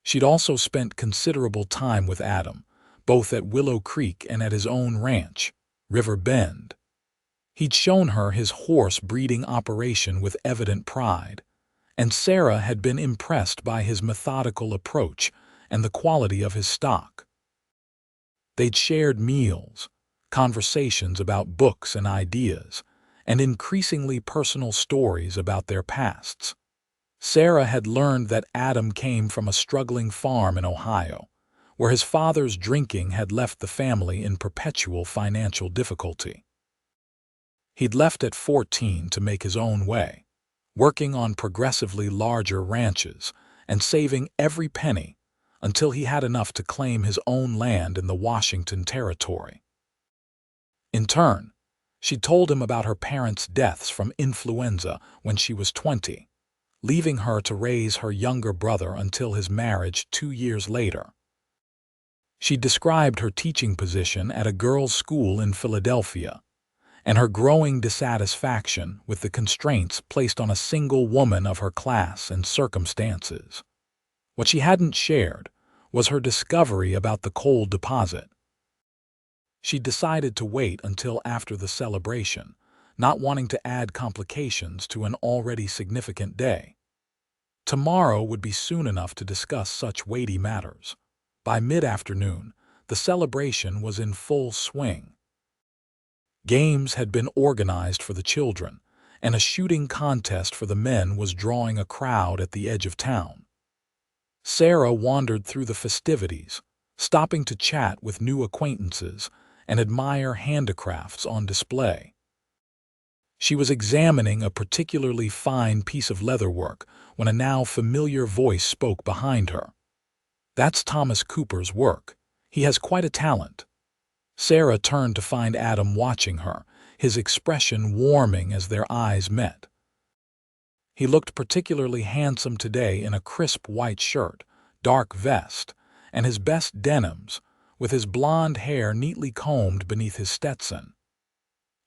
She'd also spent considerable time with Adam, both at Willow Creek and at his own ranch, River Bend. He'd shown her his horse breeding operation with evident pride, and Sarah had been impressed by his methodical approach and the quality of his stock. They'd shared meals, conversations about books and ideas, and increasingly personal stories about their pasts. Sarah had learned that Adam came from a struggling farm in Ohio, where his father's drinking had left the family in perpetual financial difficulty. He'd left at 14 to make his own way, working on progressively larger ranches and saving every penny until he had enough to claim his own land in the Washington Territory. In turn, she told him about her parents' deaths from influenza when she was 20, leaving her to raise her younger brother until his marriage 2 years later. She described her teaching position at a girls' school in Philadelphia and her growing dissatisfaction with the constraints placed on a single woman of her class and circumstances. What she hadn't shared was her discovery about the coal deposit. She decided to wait until after the celebration, not wanting to add complications to an already significant day. Tomorrow would be soon enough to discuss such weighty matters. By mid-afternoon, the celebration was in full swing. Games had been organized for the children, and a shooting contest for the men was drawing a crowd at the edge of town. Sarah wandered through the festivities, stopping to chat with new acquaintances and admire handicrafts on display. She was examining a particularly fine piece of leatherwork when a now familiar voice spoke behind her. "That's Thomas Cooper's work. He has quite a talent." Sarah turned to find Adam watching her, his expression warming as their eyes met. He looked particularly handsome today in a crisp white shirt, dark vest, and his best denims, with his blonde hair neatly combed beneath his Stetson.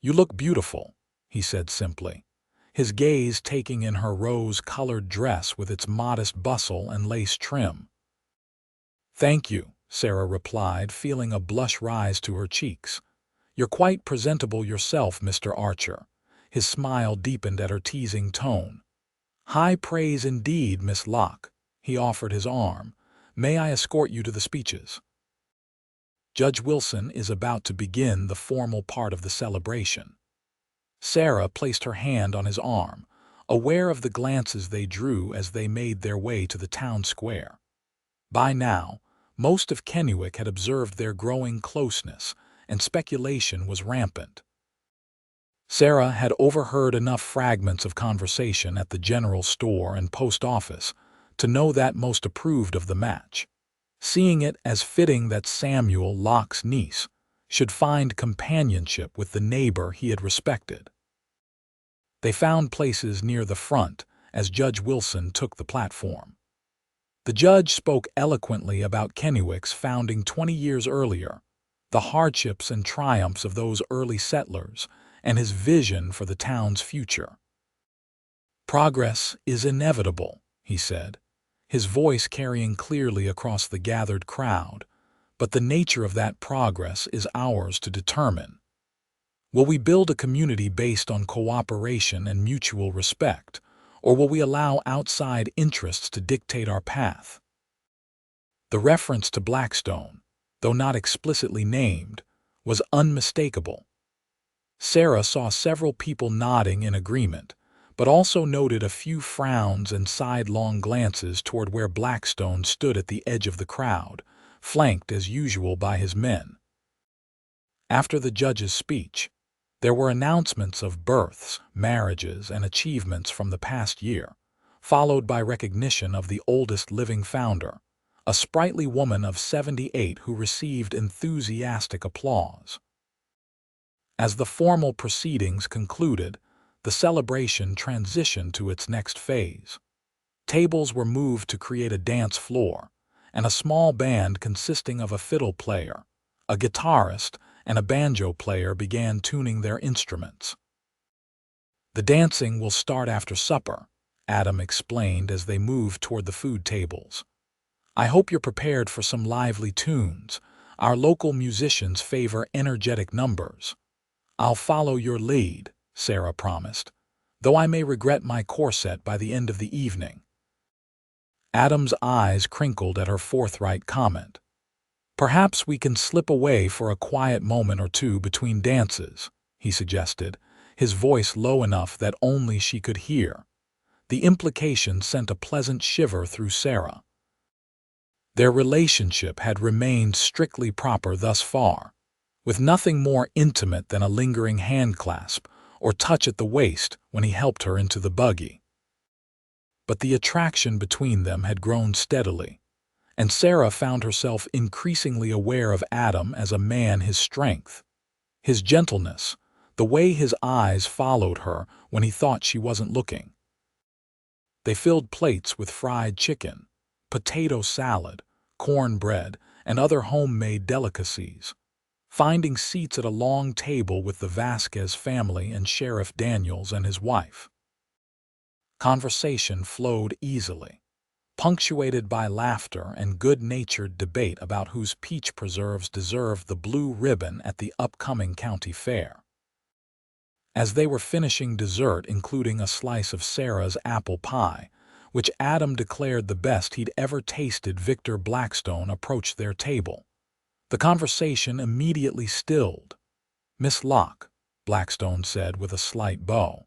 "You look beautiful," he said simply, his gaze taking in her rose-colored dress with its modest bustle and lace trim. "Thank you," Sarah replied, feeling a blush rise to her cheeks. "You're quite presentable yourself, Mr. Archer." His smile deepened at her teasing tone. "High praise indeed, Miss Locke." He offered his arm. "May I escort you to the speeches?" Judge Wilson is about to begin the formal part of the celebration. Sarah placed her hand on his arm, aware of the glances they drew as they made their way to the town square. By now, most of Kenwick had observed their growing closeness, and speculation was rampant. Sarah had overheard enough fragments of conversation at the general store and post office to know that most approved of the match, seeing it as fitting that Samuel, Locke's niece, should find companionship with the neighbor he had respected. They found places near the front as Judge Wilson took the platform. The judge spoke eloquently about Kenwick's founding 20 years earlier, the hardships and triumphs of those early settlers, and his vision for the town's future. "Progress is inevitable," he said, his voice carrying clearly across the gathered crowd, "but the nature of that progress is ours to determine. Will we build a community based on cooperation and mutual respect, or will we allow outside interests to dictate our path?" The reference to Blackstone, though not explicitly named, was unmistakable. Sarah saw several people nodding in agreement, but also noted a few frowns and sidelong glances toward where Blackstone stood at the edge of the crowd, flanked as usual by his men. After the judge's speech, there were announcements of births, marriages, and achievements from the past year, followed by recognition of the oldest living founder, a sprightly woman of 78 who received enthusiastic applause. As the formal proceedings concluded, the celebration transitioned to its next phase. Tables were moved to create a dance floor, and a small band consisting of a fiddle player, a guitarist, and a banjo player began tuning their instruments. "The dancing will start after supper," Adam explained as they moved toward the food tables. "I hope you're prepared for some lively tunes. Our local musicians favor energetic numbers." "I'll follow your lead," Sarah promised, "though I may regret my corset by the end of the evening." Adam's eyes crinkled at her forthright comment. "Perhaps we can slip away for a quiet moment or two between dances," he suggested, his voice low enough that only she could hear. The implication sent a pleasant shiver through Sarah. Their relationship had remained strictly proper thus far, with nothing more intimate than a lingering handclasp or touch at the waist when he helped her into the buggy. But the attraction between them had grown steadily, and Sarah found herself increasingly aware of Adam as a man, his strength, his gentleness, the way his eyes followed her when he thought she wasn't looking. They filled plates with fried chicken, potato salad, cornbread, and other homemade delicacies, finding seats at a long table with the Vasquez family and Sheriff Daniels and his wife. Conversation flowed easily, punctuated by laughter and good-natured debate about whose peach preserves deserved the blue ribbon at the upcoming county fair. As they were finishing dessert, including a slice of Sarah's apple pie, which Adam declared the best he'd ever tasted, Victor Blackstone approached their table. The conversation immediately stilled. "Miss Locke," Blackstone said with a slight bow,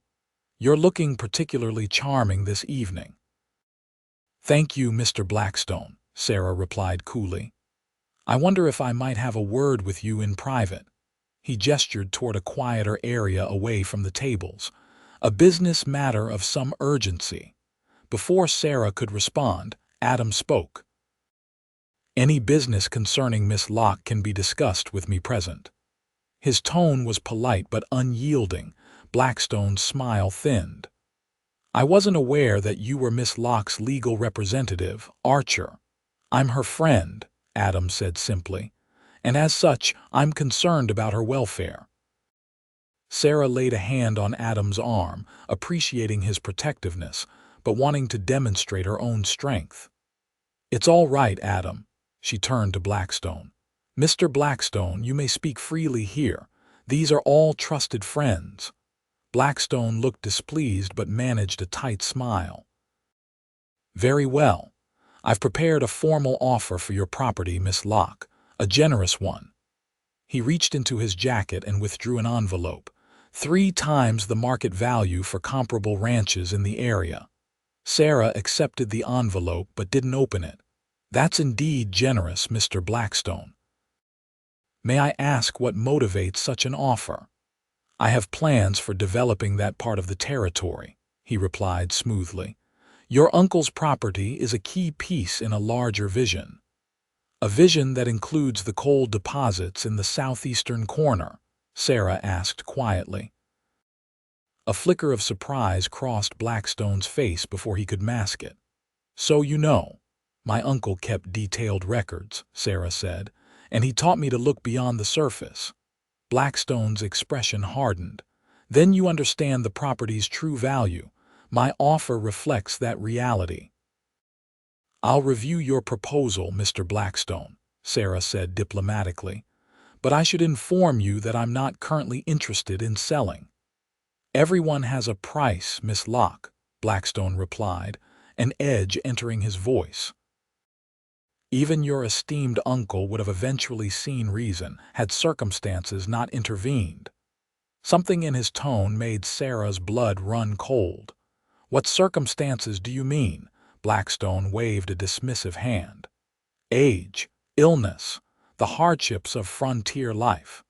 "you're looking particularly charming this evening." "Thank you, Mr. Blackstone," Sarah replied coolly. "I wonder if I might have a word with you in private." He gestured toward a quieter area away from the tables, a business matter of some urgency. Before Sarah could respond, Adam spoke. "Any business concerning Miss Locke can be discussed with me present." His tone was polite but unyielding. Blackstone's smile thinned. "I wasn't aware that you were Miss Locke's legal representative, Archer." "I'm her friend," Adam said simply, "and as such, I'm concerned about her welfare." Sarah laid a hand on Adam's arm, appreciating his protectiveness, but wanting to demonstrate her own strength. "It's all right, Adam." She turned to Blackstone. "Mr. Blackstone, you may speak freely here. These are all trusted friends." Blackstone looked displeased but managed a tight smile. "Very well. I've prepared a formal offer for your property, Miss Locke, a generous one." He reached into his jacket and withdrew an envelope, 3 times the market value for comparable ranches in the area. Sarah accepted the envelope but didn't open it. "That's indeed generous, Mr. Blackstone. May I ask what motivates such an offer?" "I have plans for developing that part of the territory," he replied smoothly. "Your uncle's property is a key piece in a larger vision. A vision that includes the coal deposits in the southeastern corner?" Sarah asked quietly. A flicker of surprise crossed Blackstone's face before he could mask it. "So you know. My uncle kept detailed records," Sarah said, "and he taught me to look beyond the surface." Blackstone's expression hardened. "Then you understand the property's true value. My offer reflects that reality." "I'll review your proposal, Mr. Blackstone," Sarah said diplomatically, "but I should inform you that I'm not currently interested in selling." "Everyone has a price, Miss Locke," Blackstone replied, an edge entering his voice. "Even your esteemed uncle would have eventually seen reason had circumstances not intervened." Something in his tone made Sarah's blood run cold. "What circumstances do you mean?" Blackstone waved a dismissive hand. "Age, illness, the hardships of frontier life.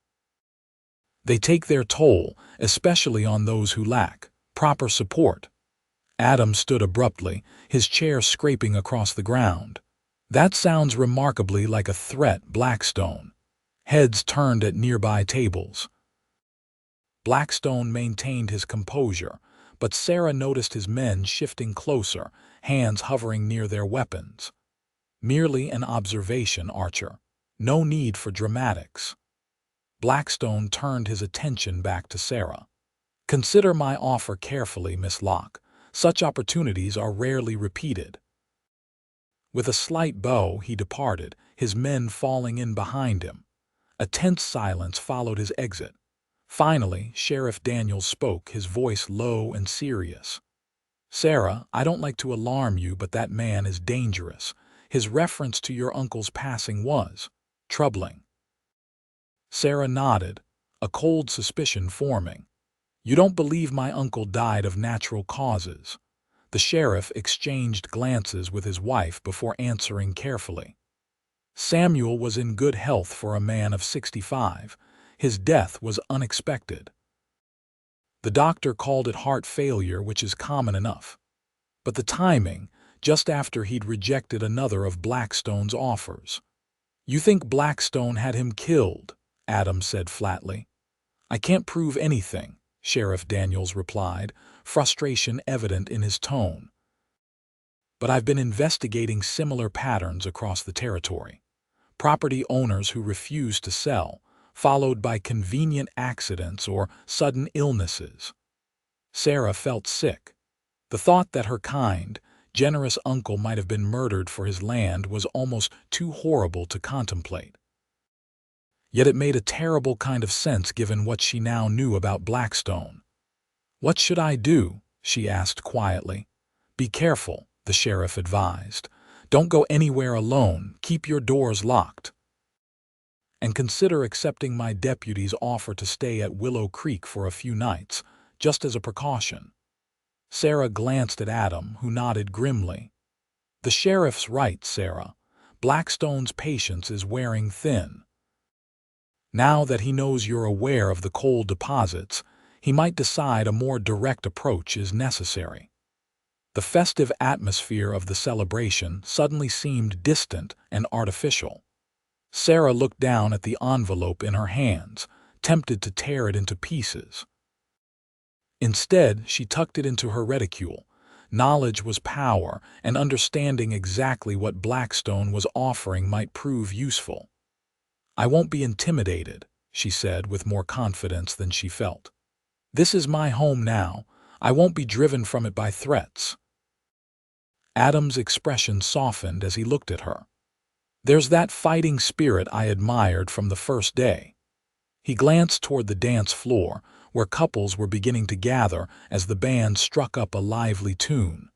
They take their toll, especially on those who lack proper support." Adam stood abruptly, his chair scraping across the ground. "That sounds remarkably like a threat, Blackstone." Heads turned at nearby tables. Blackstone maintained his composure, but Sarah noticed his men shifting closer, hands hovering near their weapons. "Merely an observation, Archer. No need for dramatics." Blackstone turned his attention back to Sarah. "Consider my offer carefully, Miss Locke. Such opportunities are rarely repeated." With a slight bow, he departed, his men falling in behind him. A tense silence followed his exit. Finally, Sheriff Daniels spoke, his voice low and serious. "Sarah, I don't like to alarm you, but that man is dangerous. His reference to your uncle's passing was troubling." Sarah nodded, a cold suspicion forming. "You don't believe my uncle died of natural causes?" The sheriff exchanged glances with his wife before answering carefully. "Samuel was in good health for a man of 65. His death was unexpected. The doctor called it heart failure, which is common enough. But the timing, just after he'd rejected another of Blackstone's offers." "You think Blackstone had him killed?" Adam said flatly. "I can't prove anything," Sheriff Daniels replied, frustration evident in his tone. "But I've been investigating similar patterns across the territory. Property owners who refuse to sell, followed by convenient accidents or sudden illnesses." Sarah felt sick. The thought that her kind, generous uncle might have been murdered for his land was almost too horrible to contemplate. Yet it made a terrible kind of sense given what she now knew about Blackstone. "What should I do?" she asked quietly. "Be careful," the sheriff advised. "Don't go anywhere alone. Keep your doors locked." and consider accepting my deputy's offer to stay at Willow Creek for a few nights, just as a precaution." Sarah glanced at Adam, who nodded grimly. "The sheriff's right, Sarah. Blackstone's patience is wearing thin. Now that he knows you're aware of the coal deposits, he might decide a more direct approach is necessary." The festive atmosphere of the celebration suddenly seemed distant and artificial. Sarah looked down at the envelope in her hands, tempted to tear it into pieces. Instead, she tucked it into her reticule. Knowledge was power, and understanding exactly what Blackstone was offering might prove useful. "I won't be intimidated," she said with more confidence than she felt. "This is my home now. I won't be driven from it by threats." Adam's expression softened as he looked at her. "There's that fighting spirit I admired from the first day." He glanced toward the dance floor, where couples were beginning to gather as the band struck up a lively tune.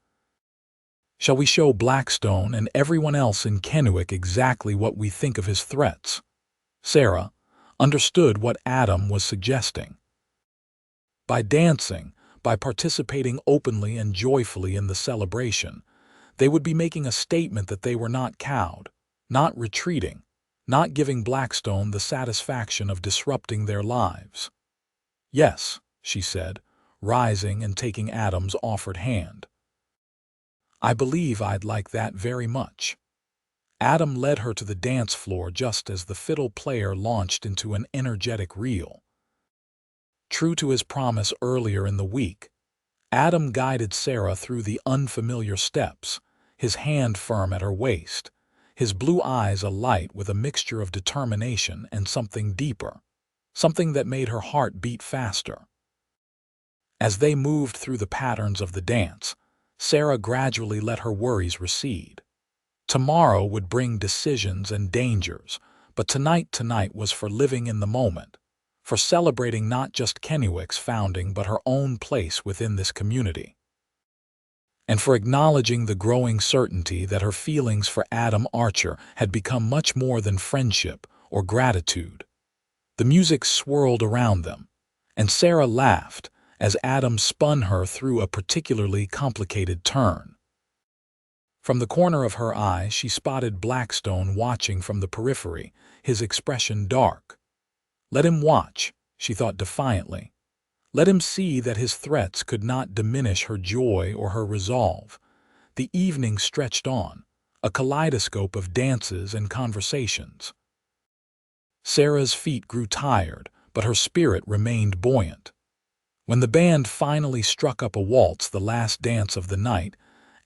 "Shall we show Blackstone and everyone else in Kenwick exactly what we think of his threats?" Sarah understood what Adam was suggesting. By dancing, by participating openly and joyfully in the celebration, they would be making a statement that they were not cowed, not retreating, not giving Blackstone the satisfaction of disrupting their lives. "Yes," she said, rising and taking Adam's offered hand. "I believe I'd like that very much." Adam led her to the dance floor just as the fiddle player launched into an energetic reel. True to his promise earlier in the week, Adam guided Sarah through the unfamiliar steps, his hand firm at her waist, his blue eyes alight with a mixture of determination and something deeper, something that made her heart beat faster. As they moved through the patterns of the dance, Sarah gradually let her worries recede. Tomorrow would bring decisions and dangers, but tonight was for living in the moment, for celebrating not just Kennewick's founding but her own place within this community, and for acknowledging the growing certainty that her feelings for Adam Archer had become much more than friendship or gratitude. The music swirled around them, and Sarah laughed as Adam spun her through a particularly complicated turn. From the corner of her eye, she spotted Blackstone watching from the periphery, his expression dark. Let him watch, she thought defiantly. Let him see that his threats could not diminish her joy or her resolve. The evening stretched on, a kaleidoscope of dances and conversations. Sarah's feet grew tired, but her spirit remained buoyant. When the band finally struck up a waltz, the last dance of the night,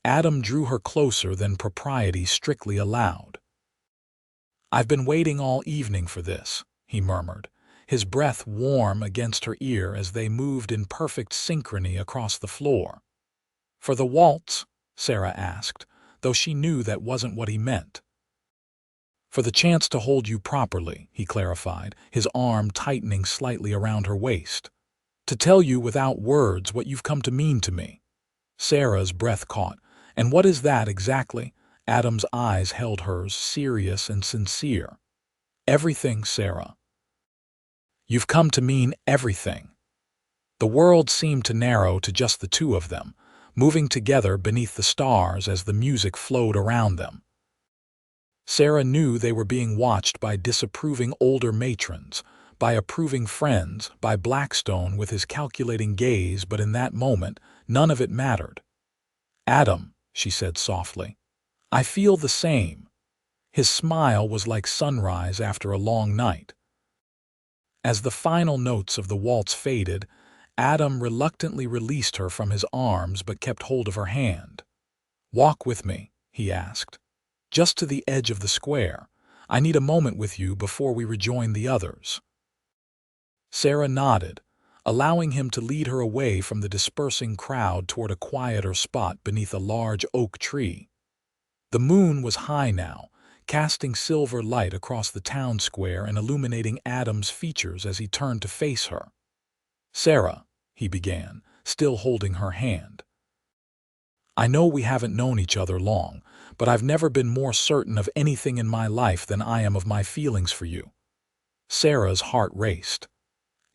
Adam drew her closer than propriety strictly allowed. "I've been waiting all evening for this," he murmured, his breath warm against her ear as they moved in perfect synchrony across the floor. "For the waltz?" Sarah asked, though she knew that wasn't what he meant. "For the chance to hold you properly," he clarified, his arm tightening slightly around her waist. "To tell you without words what you've come to mean to me." Sarah's breath caught. "And what is that exactly?" Adam's eyes held hers, serious and sincere. "Everything, Sarah. You've come to mean everything." The world seemed to narrow to just the two of them, moving together beneath the stars as the music flowed around them. Sarah knew they were being watched by disapproving older matrons, by approving friends, by Blackstone with his calculating gaze, but in that moment, none of it mattered. "Adam," she said softly, "I feel the same." His smile was like sunrise after a long night. As the final notes of the waltz faded, Adam reluctantly released her from his arms but kept hold of her hand. "Walk with me," he asked. "Just to the edge of the square. I need a moment with you before we rejoin the others." Sarah nodded, allowing him to lead her away from the dispersing crowd toward a quieter spot beneath a large oak tree. The moon was high now, casting silver light across the town square and illuminating Adam's features as he turned to face her. "Sarah," he began, still holding her hand. "I know we haven't known each other long, but I've never been more certain of anything in my life than I am of my feelings for you. Sarah's heart raced.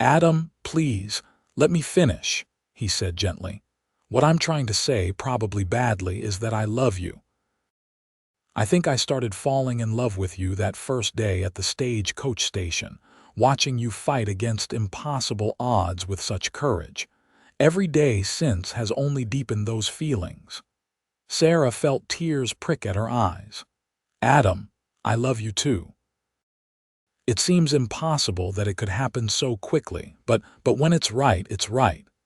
"Adam, please, let me finish," he said gently. "What I'm trying to say, probably badly, is that I love you. I think I started falling in love with you that first day at the stagecoach station, watching you fight against impossible odds with such courage. Every day since has only deepened those feelings." Sarah felt tears prick at her eyes. "Adam, I love you too. It seems impossible that it could happen so quickly, but when it's right,"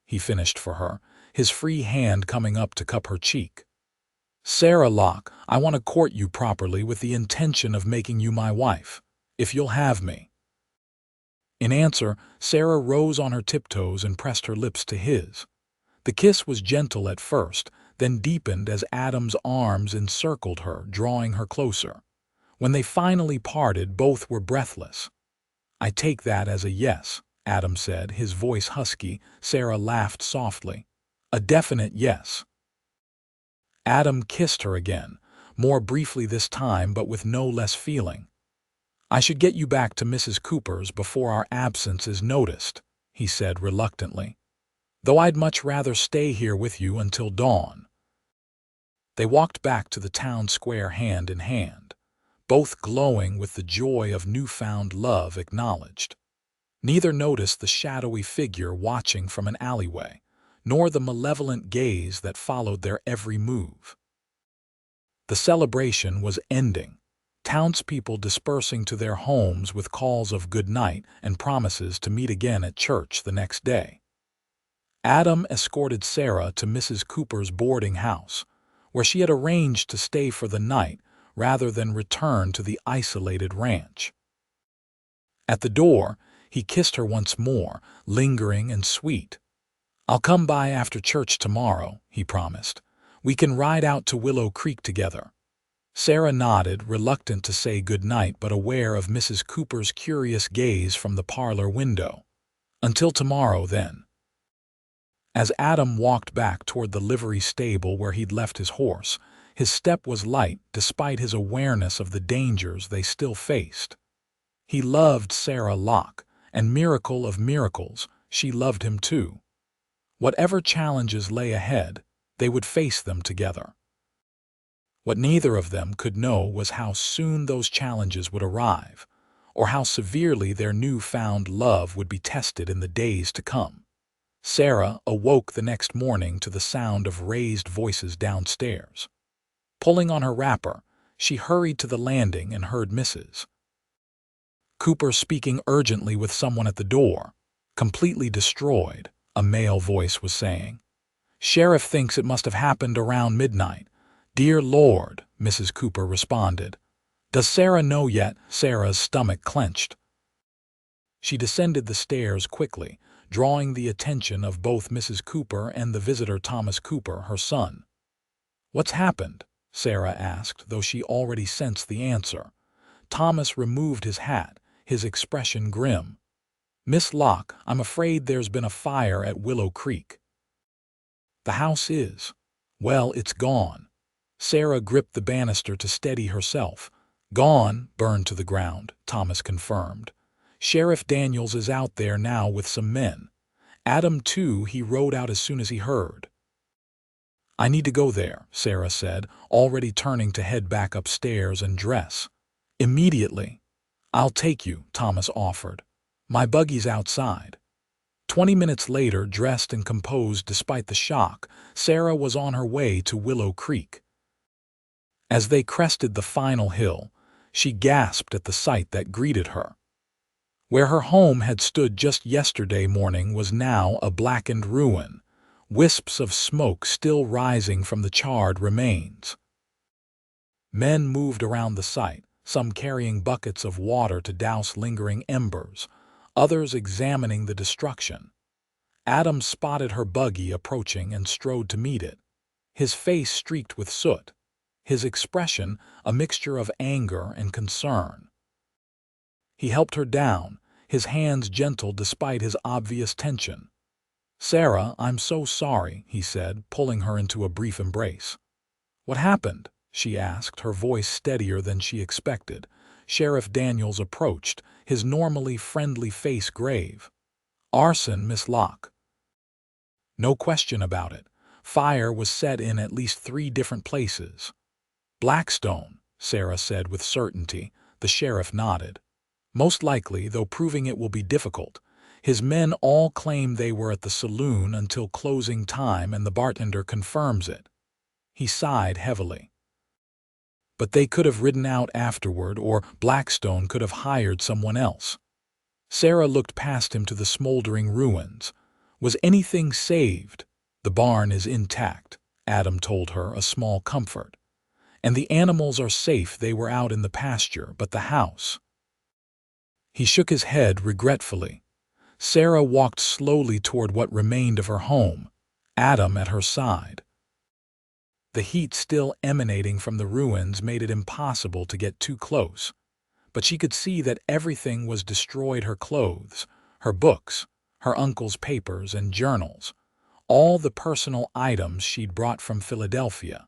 he finished for her, his free hand coming up to cup her cheek. "Sarah Locke, I want to court you properly with the intention of making you my wife, if you'll have me." In answer, Sarah rose on her tiptoes and pressed her lips to his. The kiss was gentle at first, then deepened as Adam's arms encircled her, drawing her closer. When they finally parted, both were breathless. "I take that as a yes," Adam said, his voice husky. Sarah laughed softly. "A definite yes." Adam kissed her again, more briefly this time but with no less feeling. "I should get you back to Mrs. Cooper's before our absence is noticed," he said reluctantly, "though I'd much rather stay here with you until dawn." They walked back to the town square hand in hand, both glowing with the joy of newfound love acknowledged. Neither noticed the shadowy figure watching from an alleyway, nor the malevolent gaze that followed their every move. The celebration was ending, townspeople dispersing to their homes with calls of good night and promises to meet again at church the next day. Adam escorted Sarah to Mrs. Cooper's boarding house, where she had arranged to stay for the night rather than return to the isolated ranch. At the door, he kissed her once more, lingering and sweet. "I'll come by after church tomorrow," he promised. "We can ride out to Willow Creek together." Sarah nodded, reluctant to say good night but aware of Mrs. Cooper's curious gaze from the parlor window. "Until tomorrow, then." As Adam walked back toward the livery stable where he'd left his horse, his step was light despite his awareness of the dangers they still faced. He loved Sarah Locke, and miracle of miracles, she loved him too. Whatever challenges lay ahead, they would face them together. What neither of them could know was how soon those challenges would arrive, or how severely their newfound love would be tested in the days to come. Sarah awoke the next morning to the sound of raised voices downstairs. Pulling on her wrapper, she hurried to the landing and heard Mrs. Cooper speaking urgently with someone at the door. "Completely destroyed," a male voice was saying. "Sheriff thinks it must have happened around midnight." "Dear Lord," Mrs. Cooper responded. "Does Sarah know yet?" Sarah's stomach clenched. She descended the stairs quickly, drawing the attention of both Mrs. Cooper and the visitor Thomas Cooper, her son. "What's happened?" Sarah asked, though she already sensed the answer. Thomas removed his hat, his expression grim. "Miss Locke, I'm afraid there's been a fire at Willow Creek." "The house is—" "Well, it's gone." Sarah gripped the banister to steady herself. "Gone, burned to the ground," Thomas confirmed. "Sheriff Daniels is out there now with some men. Adam, too, he rode out as soon as he heard." "I need to go there," Sarah said, already turning to head back upstairs and dress. "Immediately." "I'll take you," Thomas offered. "My buggy's outside." 20 minutes later, dressed and composed despite the shock, Sarah was on her way to Willow Creek. As they crested the final hill, she gasped at the sight that greeted her. Where her home had stood just yesterday morning was now a blackened ruin, wisps of smoke still rising from the charred remains. Men moved around the site, some carrying buckets of water to douse lingering embers, others examining the destruction. Adam spotted her buggy approaching and strode to meet it, his face streaked with soot, his expression a mixture of anger and concern. He helped her down, his hands gentle despite his obvious tension. "Sarah, I'm so sorry," he said, pulling her into a brief embrace. "What happened?" she asked, her voice steadier than she expected. Sheriff Daniels approached, his normally friendly face grave. "Arson, Miss Locke." "No question about it. Fire was set in at least 3 different places." "Blackstone," Sarah said with certainty. The sheriff nodded. "Most likely, though proving it will be difficult. His men all claim they were at the saloon until closing time and the bartender confirms it." He sighed heavily. "But they could have ridden out afterward, or Blackstone could have hired someone else." Sarah looked past him to the smoldering ruins. "Was anything saved?" "The barn is intact," Adam told her, a small comfort. "And the animals are safe. They were out in the pasture, but the house—" He shook his head regretfully. Sarah walked slowly toward what remained of her home, Adam at her side. The heat still emanating from the ruins made it impossible to get too close, but she could see that everything was destroyed: her clothes, her books, her uncle's papers and journals, all the personal items she'd brought from Philadelphia,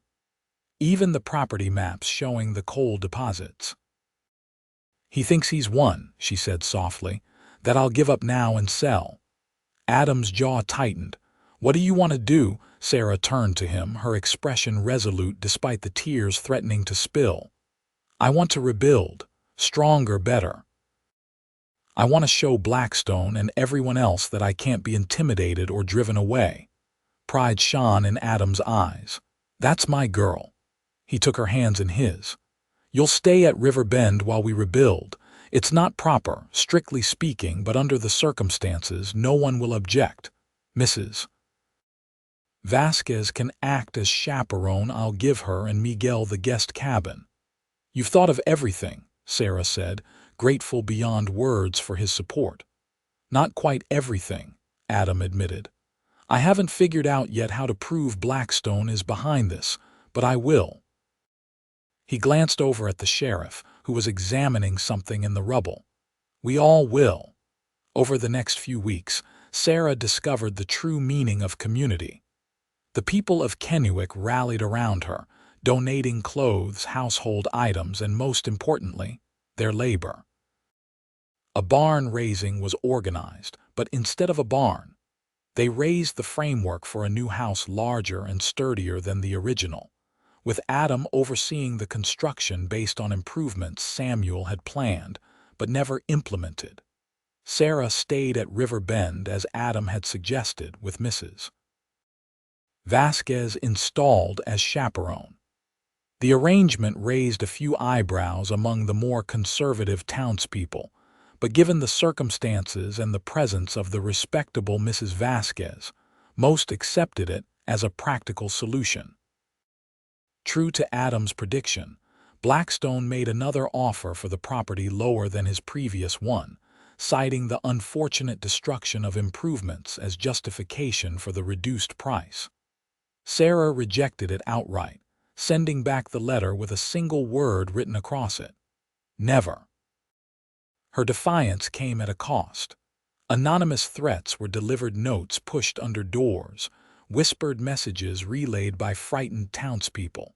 even the property maps showing the coal deposits. "He thinks he's won," she said softly, "that I'll give up now and sell." Adam's jaw tightened. "What do you want to do?" Sarah turned to him, her expression resolute despite the tears threatening to spill. "I want to rebuild. Stronger, better. I want to show Blackstone and everyone else that I can't be intimidated or driven away." Pride shone in Adam's eyes. "That's my girl." He took her hands in his. "You'll stay at River Bend while we rebuild. It's not proper, strictly speaking, but under the circumstances, no one will object. Mrs. Vasquez can act as chaperone. I'll give her and Miguel the guest cabin." "You've thought of everything," Sarah said, grateful beyond words for his support. "Not quite everything," Adam admitted. "I haven't figured out yet how to prove Blackstone is behind this, but I will." He glanced over at the sheriff, who was examining something in the rubble. "We all will." Over the next few weeks, Sarah discovered the true meaning of community. The people of Kenwick rallied around her, donating clothes, household items, and most importantly, their labor. A barn raising was organized, but instead of a barn, they raised the framework for a new house larger and sturdier than the original, with Adam overseeing the construction based on improvements Samuel had planned but never implemented. Sarah stayed at River Bend as Adam had suggested, with Mrs. Vasquez installed as chaperone. The arrangement raised a few eyebrows among the more conservative townspeople, but given the circumstances and the presence of the respectable Mrs. Vasquez, most accepted it as a practical solution. True to Adam's prediction, Blackstone made another offer for the property lower than his previous one, citing the unfortunate destruction of improvements as justification for the reduced price. Sarah rejected it outright, sending back the letter with a single word written across it: "Never." Her defiance came at a cost. Anonymous threats were delivered, notes pushed under doors, whispered messages relayed by frightened townspeople.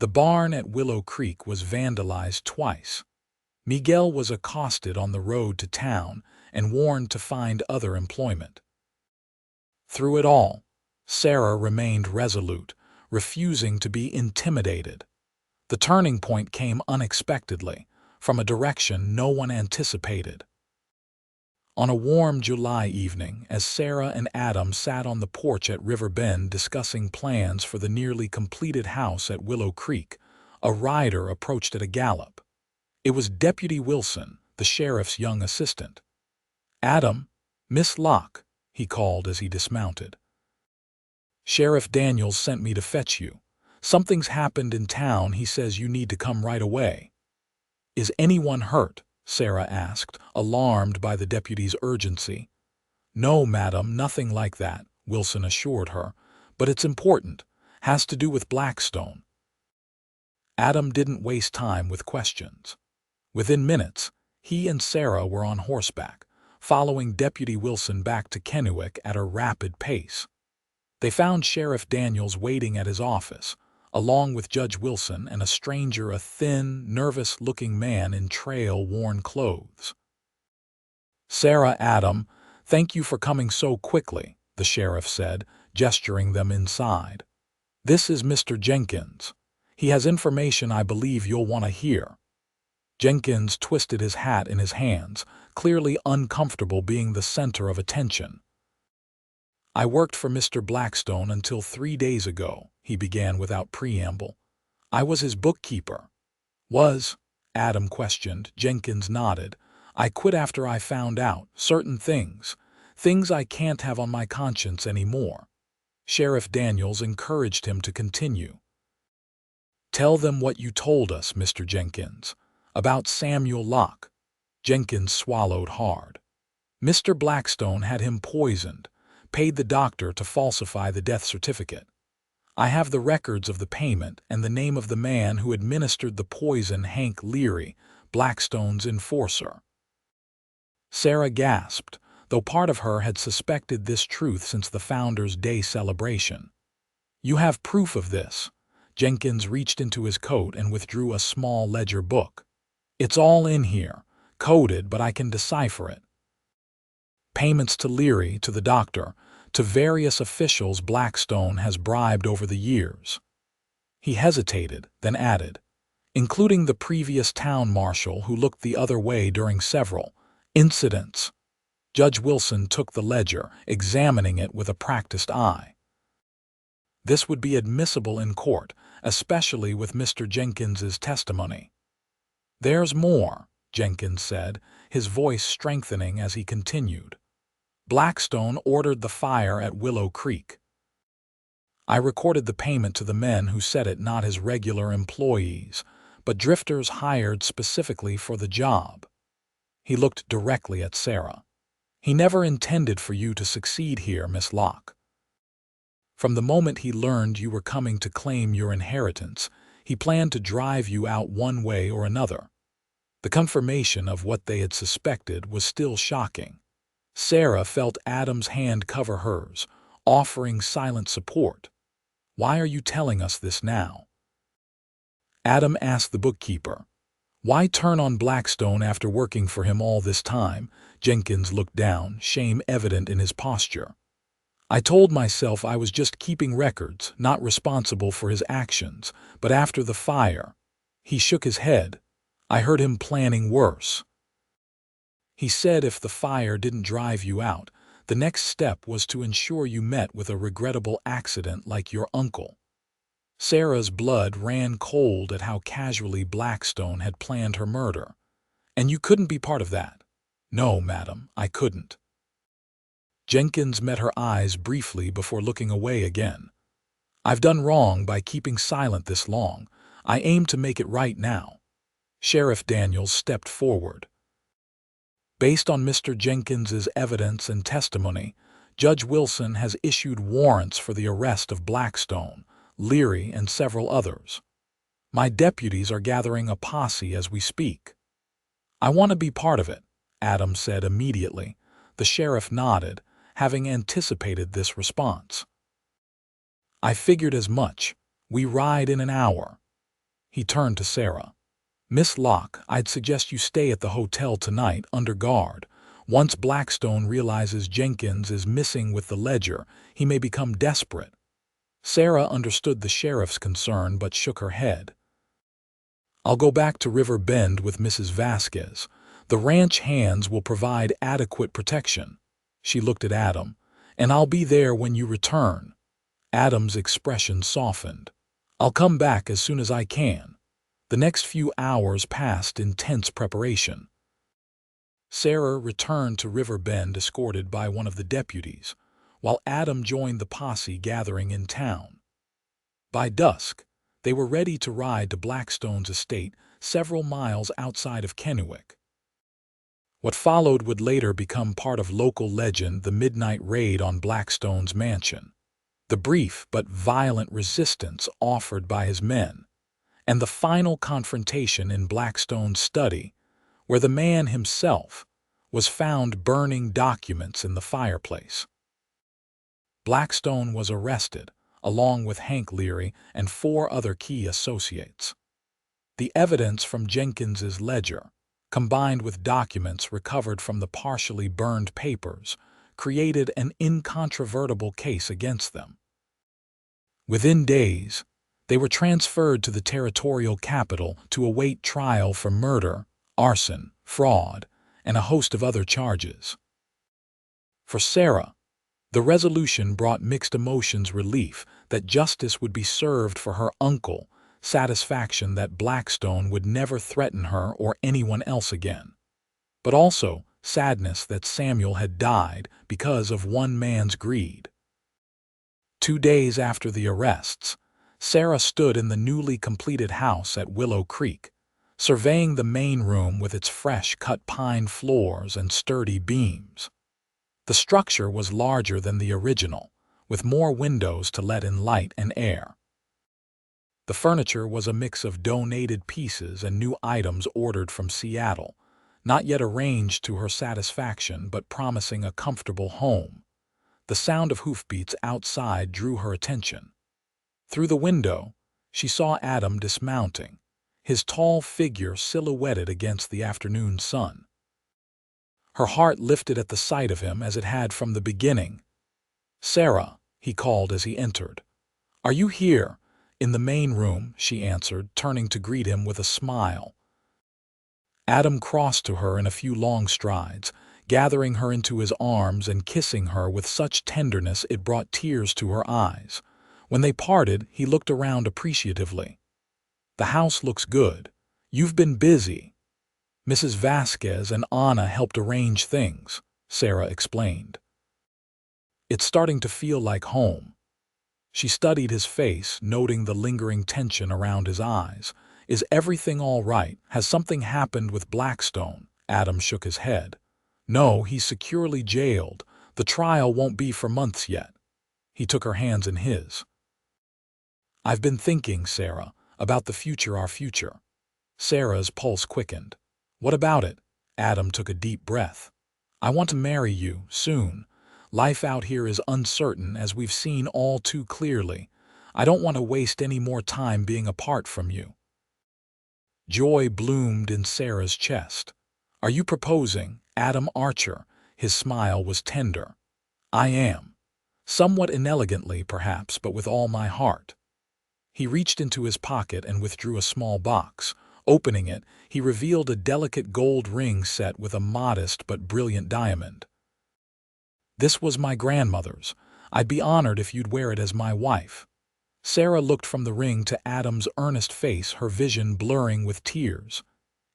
The barn at Willow Creek was vandalized twice. Miguel was accosted on the road to town and warned to find other employment. Through it all, Sarah remained resolute, refusing to be intimidated. The turning point came unexpectedly, from a direction no one anticipated. On a warm July evening, as Sarah and Adam sat on the porch at River Bend discussing plans for the nearly completed house at Willow Creek, a rider approached at a gallop. It was Deputy Wilson, the sheriff's young assistant. "Adam, Miss Locke," he called as he dismounted. "Sheriff Daniels sent me to fetch you. Something's happened in town. He says you need to come right away." "Is anyone hurt?" Sarah asked, alarmed by the deputy's urgency. "No, madam, nothing like that," Wilson assured her, "but it's important. Has to do with Blackstone." Adam didn't waste time with questions. Within minutes, he and Sarah were on horseback, following Deputy Wilson back to Kenwick at a rapid pace. They found Sheriff Daniels waiting at his office, along with Judge Wilson and a stranger, a thin, nervous-looking man in trail-worn clothes. "Sarah, Adam, thank you for coming so quickly," the sheriff said, gesturing them inside. "This is Mr. Jenkins. He has information I believe you'll want to hear." Jenkins twisted his hat in his hands, clearly uncomfortable being the center of attention. "I worked for Mr. Blackstone until 3 days ago," he began without preamble. "I was his bookkeeper." "Was?" Adam questioned. Jenkins nodded. "I quit after I found out certain things I can't have on my conscience anymore." Sheriff Daniels encouraged him to continue. "Tell them what you told us, Mr. Jenkins, about Samuel Locke." Jenkins swallowed hard. "Mr. Blackstone had him poisoned, paid the doctor to falsify the death certificate. I have the records of the payment and the name of the man who administered the poison, Hank Leary, Blackstone's enforcer." Sarah gasped, though part of her had suspected this truth since the Founders' Day celebration. "You have proof of this?" Jenkins reached into his coat and withdrew a small ledger book. "It's all in here, coded, but I can decipher it. Payments to Leary, to the doctor, to various officials Blackstone has bribed over the years." He hesitated, then added, "including the previous town marshal who looked the other way during several incidents." Judge Wilson took the ledger, examining it with a practiced eye. "This would be admissible in court, especially with Mr. Jenkins's testimony." "There's more," Jenkins said, his voice strengthening as he continued. "Blackstone ordered the fire at Willow Creek. I recorded the payment to the men who said it, not his regular employees, but drifters hired specifically for the job." He looked directly at Sarah. "He never intended for you to succeed here, Miss Locke. From the moment he learned you were coming to claim your inheritance, he planned to drive you out one way or another." The confirmation of what they had suspected was still shocking. Sarah felt Adam's hand cover hers, offering silent support. "Why are you telling us this now?" Adam asked the bookkeeper. "Why turn on Blackstone after working for him all this time?" Jenkins looked down, shame evident in his posture. "I told myself I was just keeping records, not responsible for his actions, but after the fire—" He shook his head. "I heard him planning worse. He said if the fire didn't drive you out, the next step was to ensure you met with a regrettable accident like your uncle." Sarah's blood ran cold at how casually Blackstone had planned her murder. "And you couldn't be part of that?" "No, madam, I couldn't." Jenkins met her eyes briefly before looking away again. "I've done wrong by keeping silent this long. I aim to make it right now." Sheriff Daniels stepped forward. "Based on Mr. Jenkins's evidence and testimony, Judge Wilson has issued warrants for the arrest of Blackstone, Leary, and several others. My deputies are gathering a posse as we speak." "I want to be part of it," Adam said immediately. The sheriff nodded, having anticipated this response. "I figured as much. We ride in an hour." He turned to Sarah. "Miss Locke, I'd suggest you stay at the hotel tonight under guard. Once Blackstone realizes Jenkins is missing with the ledger, he may become desperate." Sarah understood the sheriff's concern but shook her head. "I'll go back to River Bend with Mrs. Vasquez. The ranch hands will provide adequate protection." She looked at Adam. "And I'll be there when you return." Adam's expression softened. "I'll come back as soon as I can." The next few hours passed in tense preparation. Sarah returned to River Bend escorted by one of the deputies, while Adam joined the posse gathering in town. By dusk, they were ready to ride to Blackstone's estate several miles outside of Kenwick. What followed would later become part of local legend: the midnight raid on Blackstone's mansion, the brief but violent resistance offered by his men, and the final confrontation in Blackstone's study, where the man himself was found burning documents in the fireplace. Blackstone was arrested, along with Hank Leary and 4 other key associates. The evidence from Jenkins's ledger, combined with documents recovered from the partially burned papers, created an incontrovertible case against them. Within days, they were transferred to the territorial capital to await trial for murder, arson, fraud, and a host of other charges. For Sarah, the resolution brought mixed emotions: relief that justice would be served for her uncle, satisfaction that Blackstone would never threaten her or anyone else again, but also sadness that Samuel had died because of one man's greed. 2 days after the arrests, Sarah stood in the newly completed house at Willow Creek, surveying the main room with its fresh-cut pine floors and sturdy beams. The structure was larger than the original, with more windows to let in light and air. The furniture was a mix of donated pieces and new items ordered from Seattle, not yet arranged to her satisfaction but promising a comfortable home. The sound of hoofbeats outside drew her attention. Through the window, she saw Adam dismounting, his tall figure silhouetted against the afternoon sun. Her heart lifted at the sight of him as it had from the beginning. "Sarah," he called as he entered. "Are you here?" "In the main room," she answered, turning to greet him with a smile. Adam crossed to her in a few long strides, gathering her into his arms and kissing her with such tenderness it brought tears to her eyes. When they parted, he looked around appreciatively. "The house looks good. You've been busy." "Mrs. Vasquez and Anna helped arrange things," Sarah explained. "It's starting to feel like home." She studied his face, noting the lingering tension around his eyes. "Is everything all right? Has something happened with Blackstone?" Adam shook his head. "No, he's securely jailed. The trial won't be for months yet." He took her hands in his. "I've been thinking, Sarah, about the future, our future." Sarah's pulse quickened. "What about it?" Adam took a deep breath. "I want to marry you, soon. Life out here is uncertain, as we've seen all too clearly. I don't want to waste any more time being apart from you." Joy bloomed in Sarah's chest. "Are you proposing, Adam Archer?" His smile was tender. "I am. Somewhat inelegantly, perhaps, but with all my heart." He reached into his pocket and withdrew a small box. Opening it, he revealed a delicate gold ring set with a modest but brilliant diamond. "This was my grandmother's. I'd be honored if you'd wear it as my wife." Sarah looked from the ring to Adam's earnest face, her vision blurring with tears.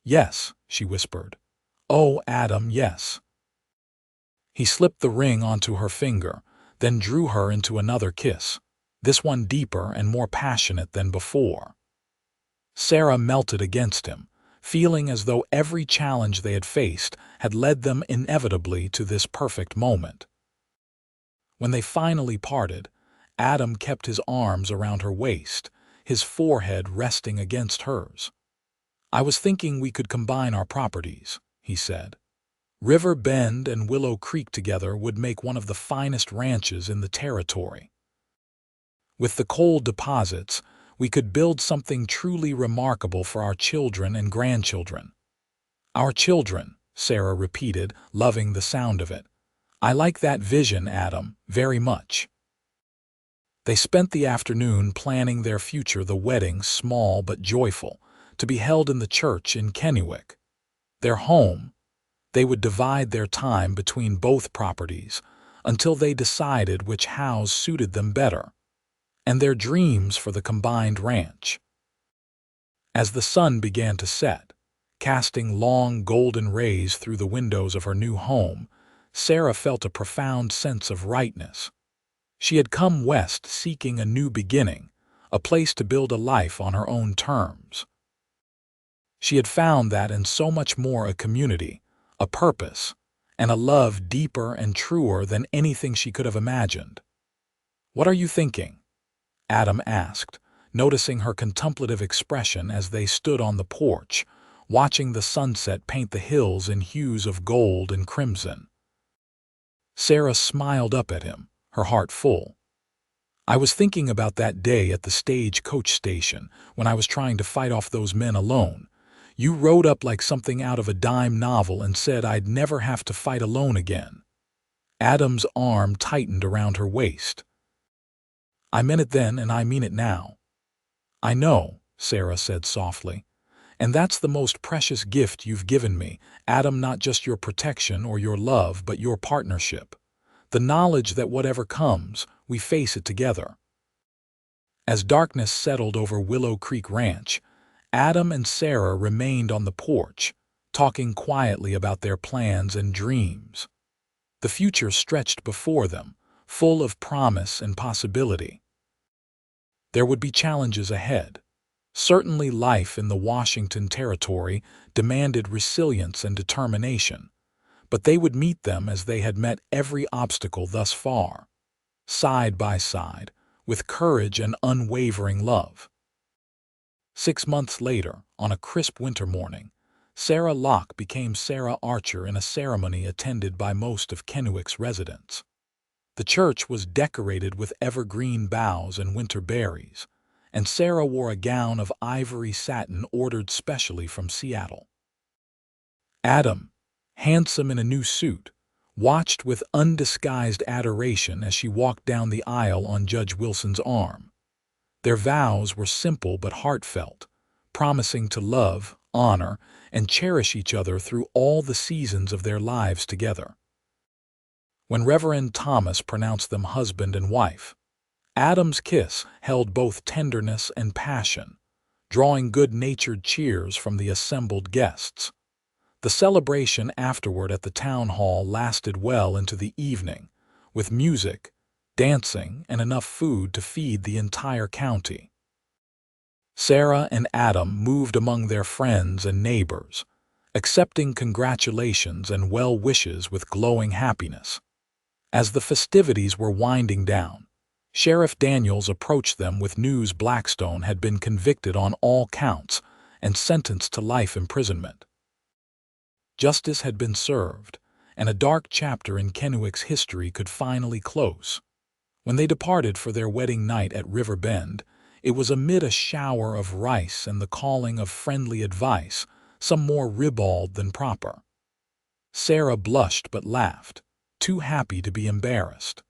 "Yes," she whispered. "Oh, Adam, yes." He slipped the ring onto her finger, then drew her into another kiss, this one deeper and more passionate than before. Sarah melted against him, feeling as though every challenge they had faced had led them inevitably to this perfect moment. When they finally parted, Adam kept his arms around her waist, his forehead resting against hers. "I was thinking we could combine our properties," he said. "River Bend and Willow Creek together would make one of the finest ranches in the territory. With the coal deposits, we could build something truly remarkable for our children and grandchildren." "Our children," Sarah repeated, loving the sound of it. "I like that vision, Adam, very much." They spent the afternoon planning their future, the wedding, small but joyful, to be held in the church in Kenwick. Their home. They would divide their time between both properties until they decided which house suited them better, and their dreams for the combined ranch. As the sun began to set, casting long golden rays through the windows of her new home, Sarah felt a profound sense of rightness. She had come west seeking a new beginning, a place to build a life on her own terms. She had found that and so much more: a community, a purpose, and a love deeper and truer than anything she could have imagined. "What are you thinking?" Adam asked, noticing her contemplative expression as they stood on the porch, watching the sunset paint the hills in hues of gold and crimson. Sarah smiled up at him, her heart full. "I was thinking about that day at the stagecoach station when I was trying to fight off those men alone. You rode up like something out of a dime novel and said I'd never have to fight alone again." Adam's arm tightened around her waist. "I meant it then and I mean it now." "I know," Sarah said softly. "And that's the most precious gift you've given me, Adam, not just your protection or your love, but your partnership. The knowledge that whatever comes, we face it together." As darkness settled over Willow Creek Ranch, Adam and Sarah remained on the porch, talking quietly about their plans and dreams. The future stretched before them, full of promise and possibility. There would be challenges ahead. Certainly life in the Washington Territory demanded resilience and determination, but they would meet them as they had met every obstacle thus far, side by side, with courage and unwavering love. 6 months later, on a crisp winter morning, Sarah Locke became Sarah Archer in a ceremony attended by most of Kenwick's residents. The church was decorated with evergreen boughs and winter berries, and Sarah wore a gown of ivory satin ordered specially from Seattle. Adam, handsome in a new suit, watched with undisguised adoration as she walked down the aisle on Judge Wilson's arm. Their vows were simple but heartfelt, promising to love, honor, and cherish each other through all the seasons of their lives together. When Reverend Thomas pronounced them husband and wife, Adam's kiss held both tenderness and passion, drawing good-natured cheers from the assembled guests. The celebration afterward at the town hall lasted well into the evening, with music, dancing, and enough food to feed the entire county. Sarah and Adam moved among their friends and neighbors, accepting congratulations and well wishes with glowing happiness. As the festivities were winding down, Sheriff Daniels approached them with news Blackstone had been convicted on all counts and sentenced to life imprisonment. Justice had been served, and a dark chapter in Kenwick's history could finally close. When they departed for their wedding night at River Bend, it was amid a shower of rice and the calling of friendly advice, some more ribald than proper. Sarah blushed but laughed, too happy to be embarrassed.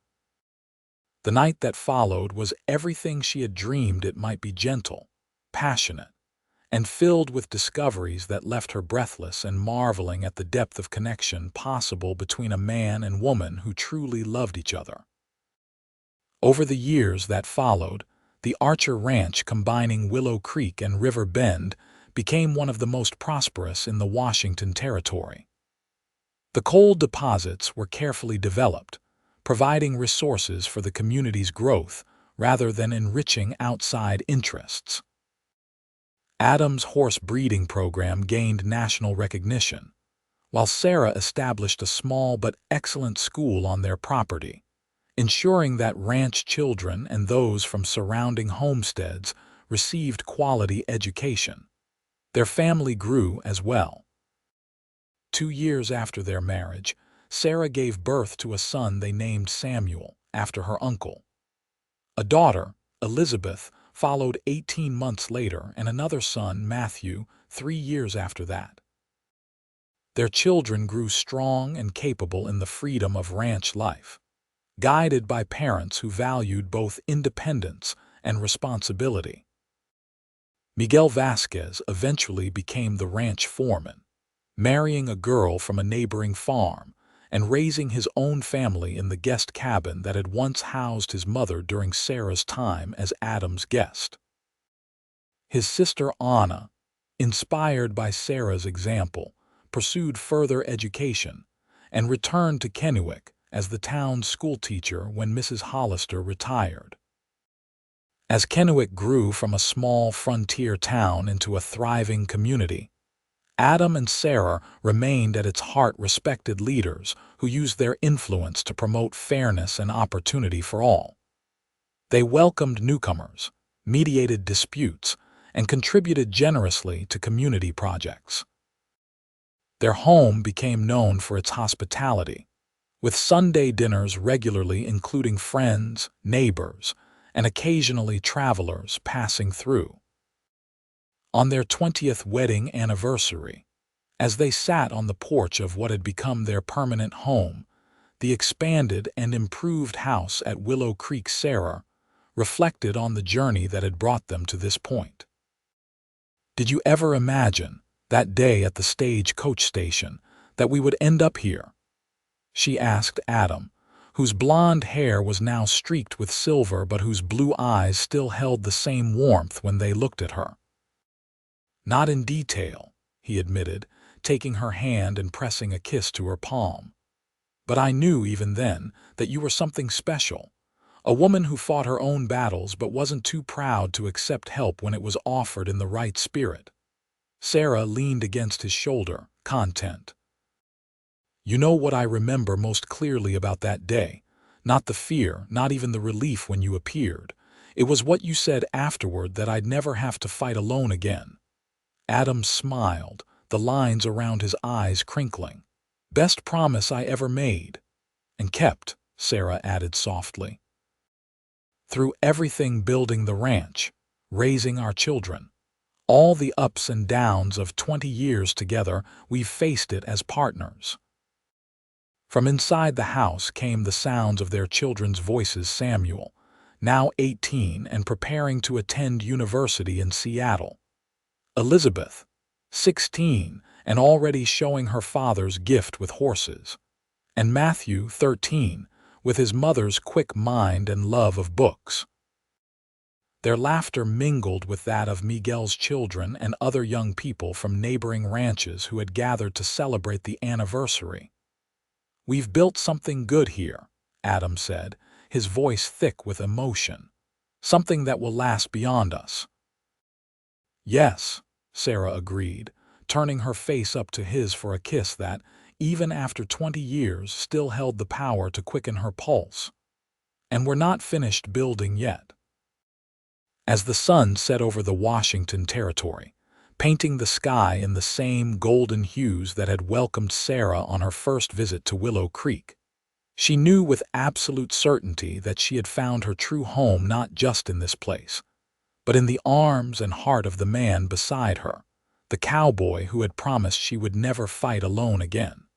The night that followed was everything she had dreamed it might be: gentle, passionate, and filled with discoveries that left her breathless and marveling at the depth of connection possible between a man and woman who truly loved each other. Over the years that followed, the Archer Ranch, combining Willow Creek and River Bend, became one of the most prosperous in the Washington Territory. The coal deposits were carefully developed, providing resources for the community's growth rather than enriching outside interests. Adam's horse breeding program gained national recognition, while Sarah established a small but excellent school on their property, ensuring that ranch children and those from surrounding homesteads received quality education. Their family grew as well. 2 years after their marriage, Sarah gave birth to a son they named Samuel, after her uncle. A daughter, Elizabeth, followed 18 months later, and another son, Matthew, 3 years after that. Their children grew strong and capable in the freedom of ranch life, guided by parents who valued both independence and responsibility. Miguel Vasquez eventually became the ranch foreman, marrying a girl from a neighboring farm and raising his own family in the guest cabin that had once housed his mother during Sarah's time as Adam's guest. His sister Anna, inspired by Sarah's example, pursued further education and returned to Kenwick as the town's schoolteacher when Mrs. Hollister retired. As Kenwick grew from a small frontier town into a thriving community, Adam and Sarah remained at its heart respected leaders who used their influence to promote fairness and opportunity for all. They welcomed newcomers, mediated disputes, and contributed generously to community projects. Their home became known for its hospitality, with Sunday dinners regularly including friends, neighbors, and occasionally travelers passing through. On their 20th wedding anniversary, as they sat on the porch of what had become their permanent home, the expanded and improved house at Willow Creek, Sarah reflected on the journey that had brought them to this point. "Did you ever imagine, that day at the stagecoach station, that we would end up here?" she asked Adam, whose blonde hair was now streaked with silver but whose blue eyes still held the same warmth when they looked at her. "Not in detail," he admitted, taking her hand and pressing a kiss to her palm. "But I knew even then that you were something special, a woman who fought her own battles but wasn't too proud to accept help when it was offered in the right spirit." Sarah leaned against his shoulder, content. "You know what I remember most clearly about that day? Not the fear, not even the relief when you appeared. It was what you said afterward, that I'd never have to fight alone again." Adam smiled, the lines around his eyes crinkling. "Best promise I ever made." "And kept," Sarah added softly. "Through everything, building the ranch, raising our children, all the ups and downs of 20 years together, we've faced it as partners." From inside the house came the sounds of their children's voices. Samuel, now 18 and preparing to attend university in Seattle. Elizabeth, 16 and already showing her father's gift with horses. And Matthew, 13, with his mother's quick mind and love of books. Their laughter mingled with that of Miguel's children and other young people from neighboring ranches who had gathered to celebrate the anniversary. "We've built something good here," Adam said, his voice thick with emotion. "Something that will last beyond us." "Yes," Sarah agreed, turning her face up to his for a kiss that, even after 20 years, still held the power to quicken her pulse. "And we're not finished building yet." As the sun set over the Washington territory, painting the sky in the same golden hues that had welcomed Sarah on her first visit to Willow Creek, she knew with absolute certainty that she had found her true home not just in this place, but in the arms and heart of the man beside her, the cowboy who had promised she would never fight alone again.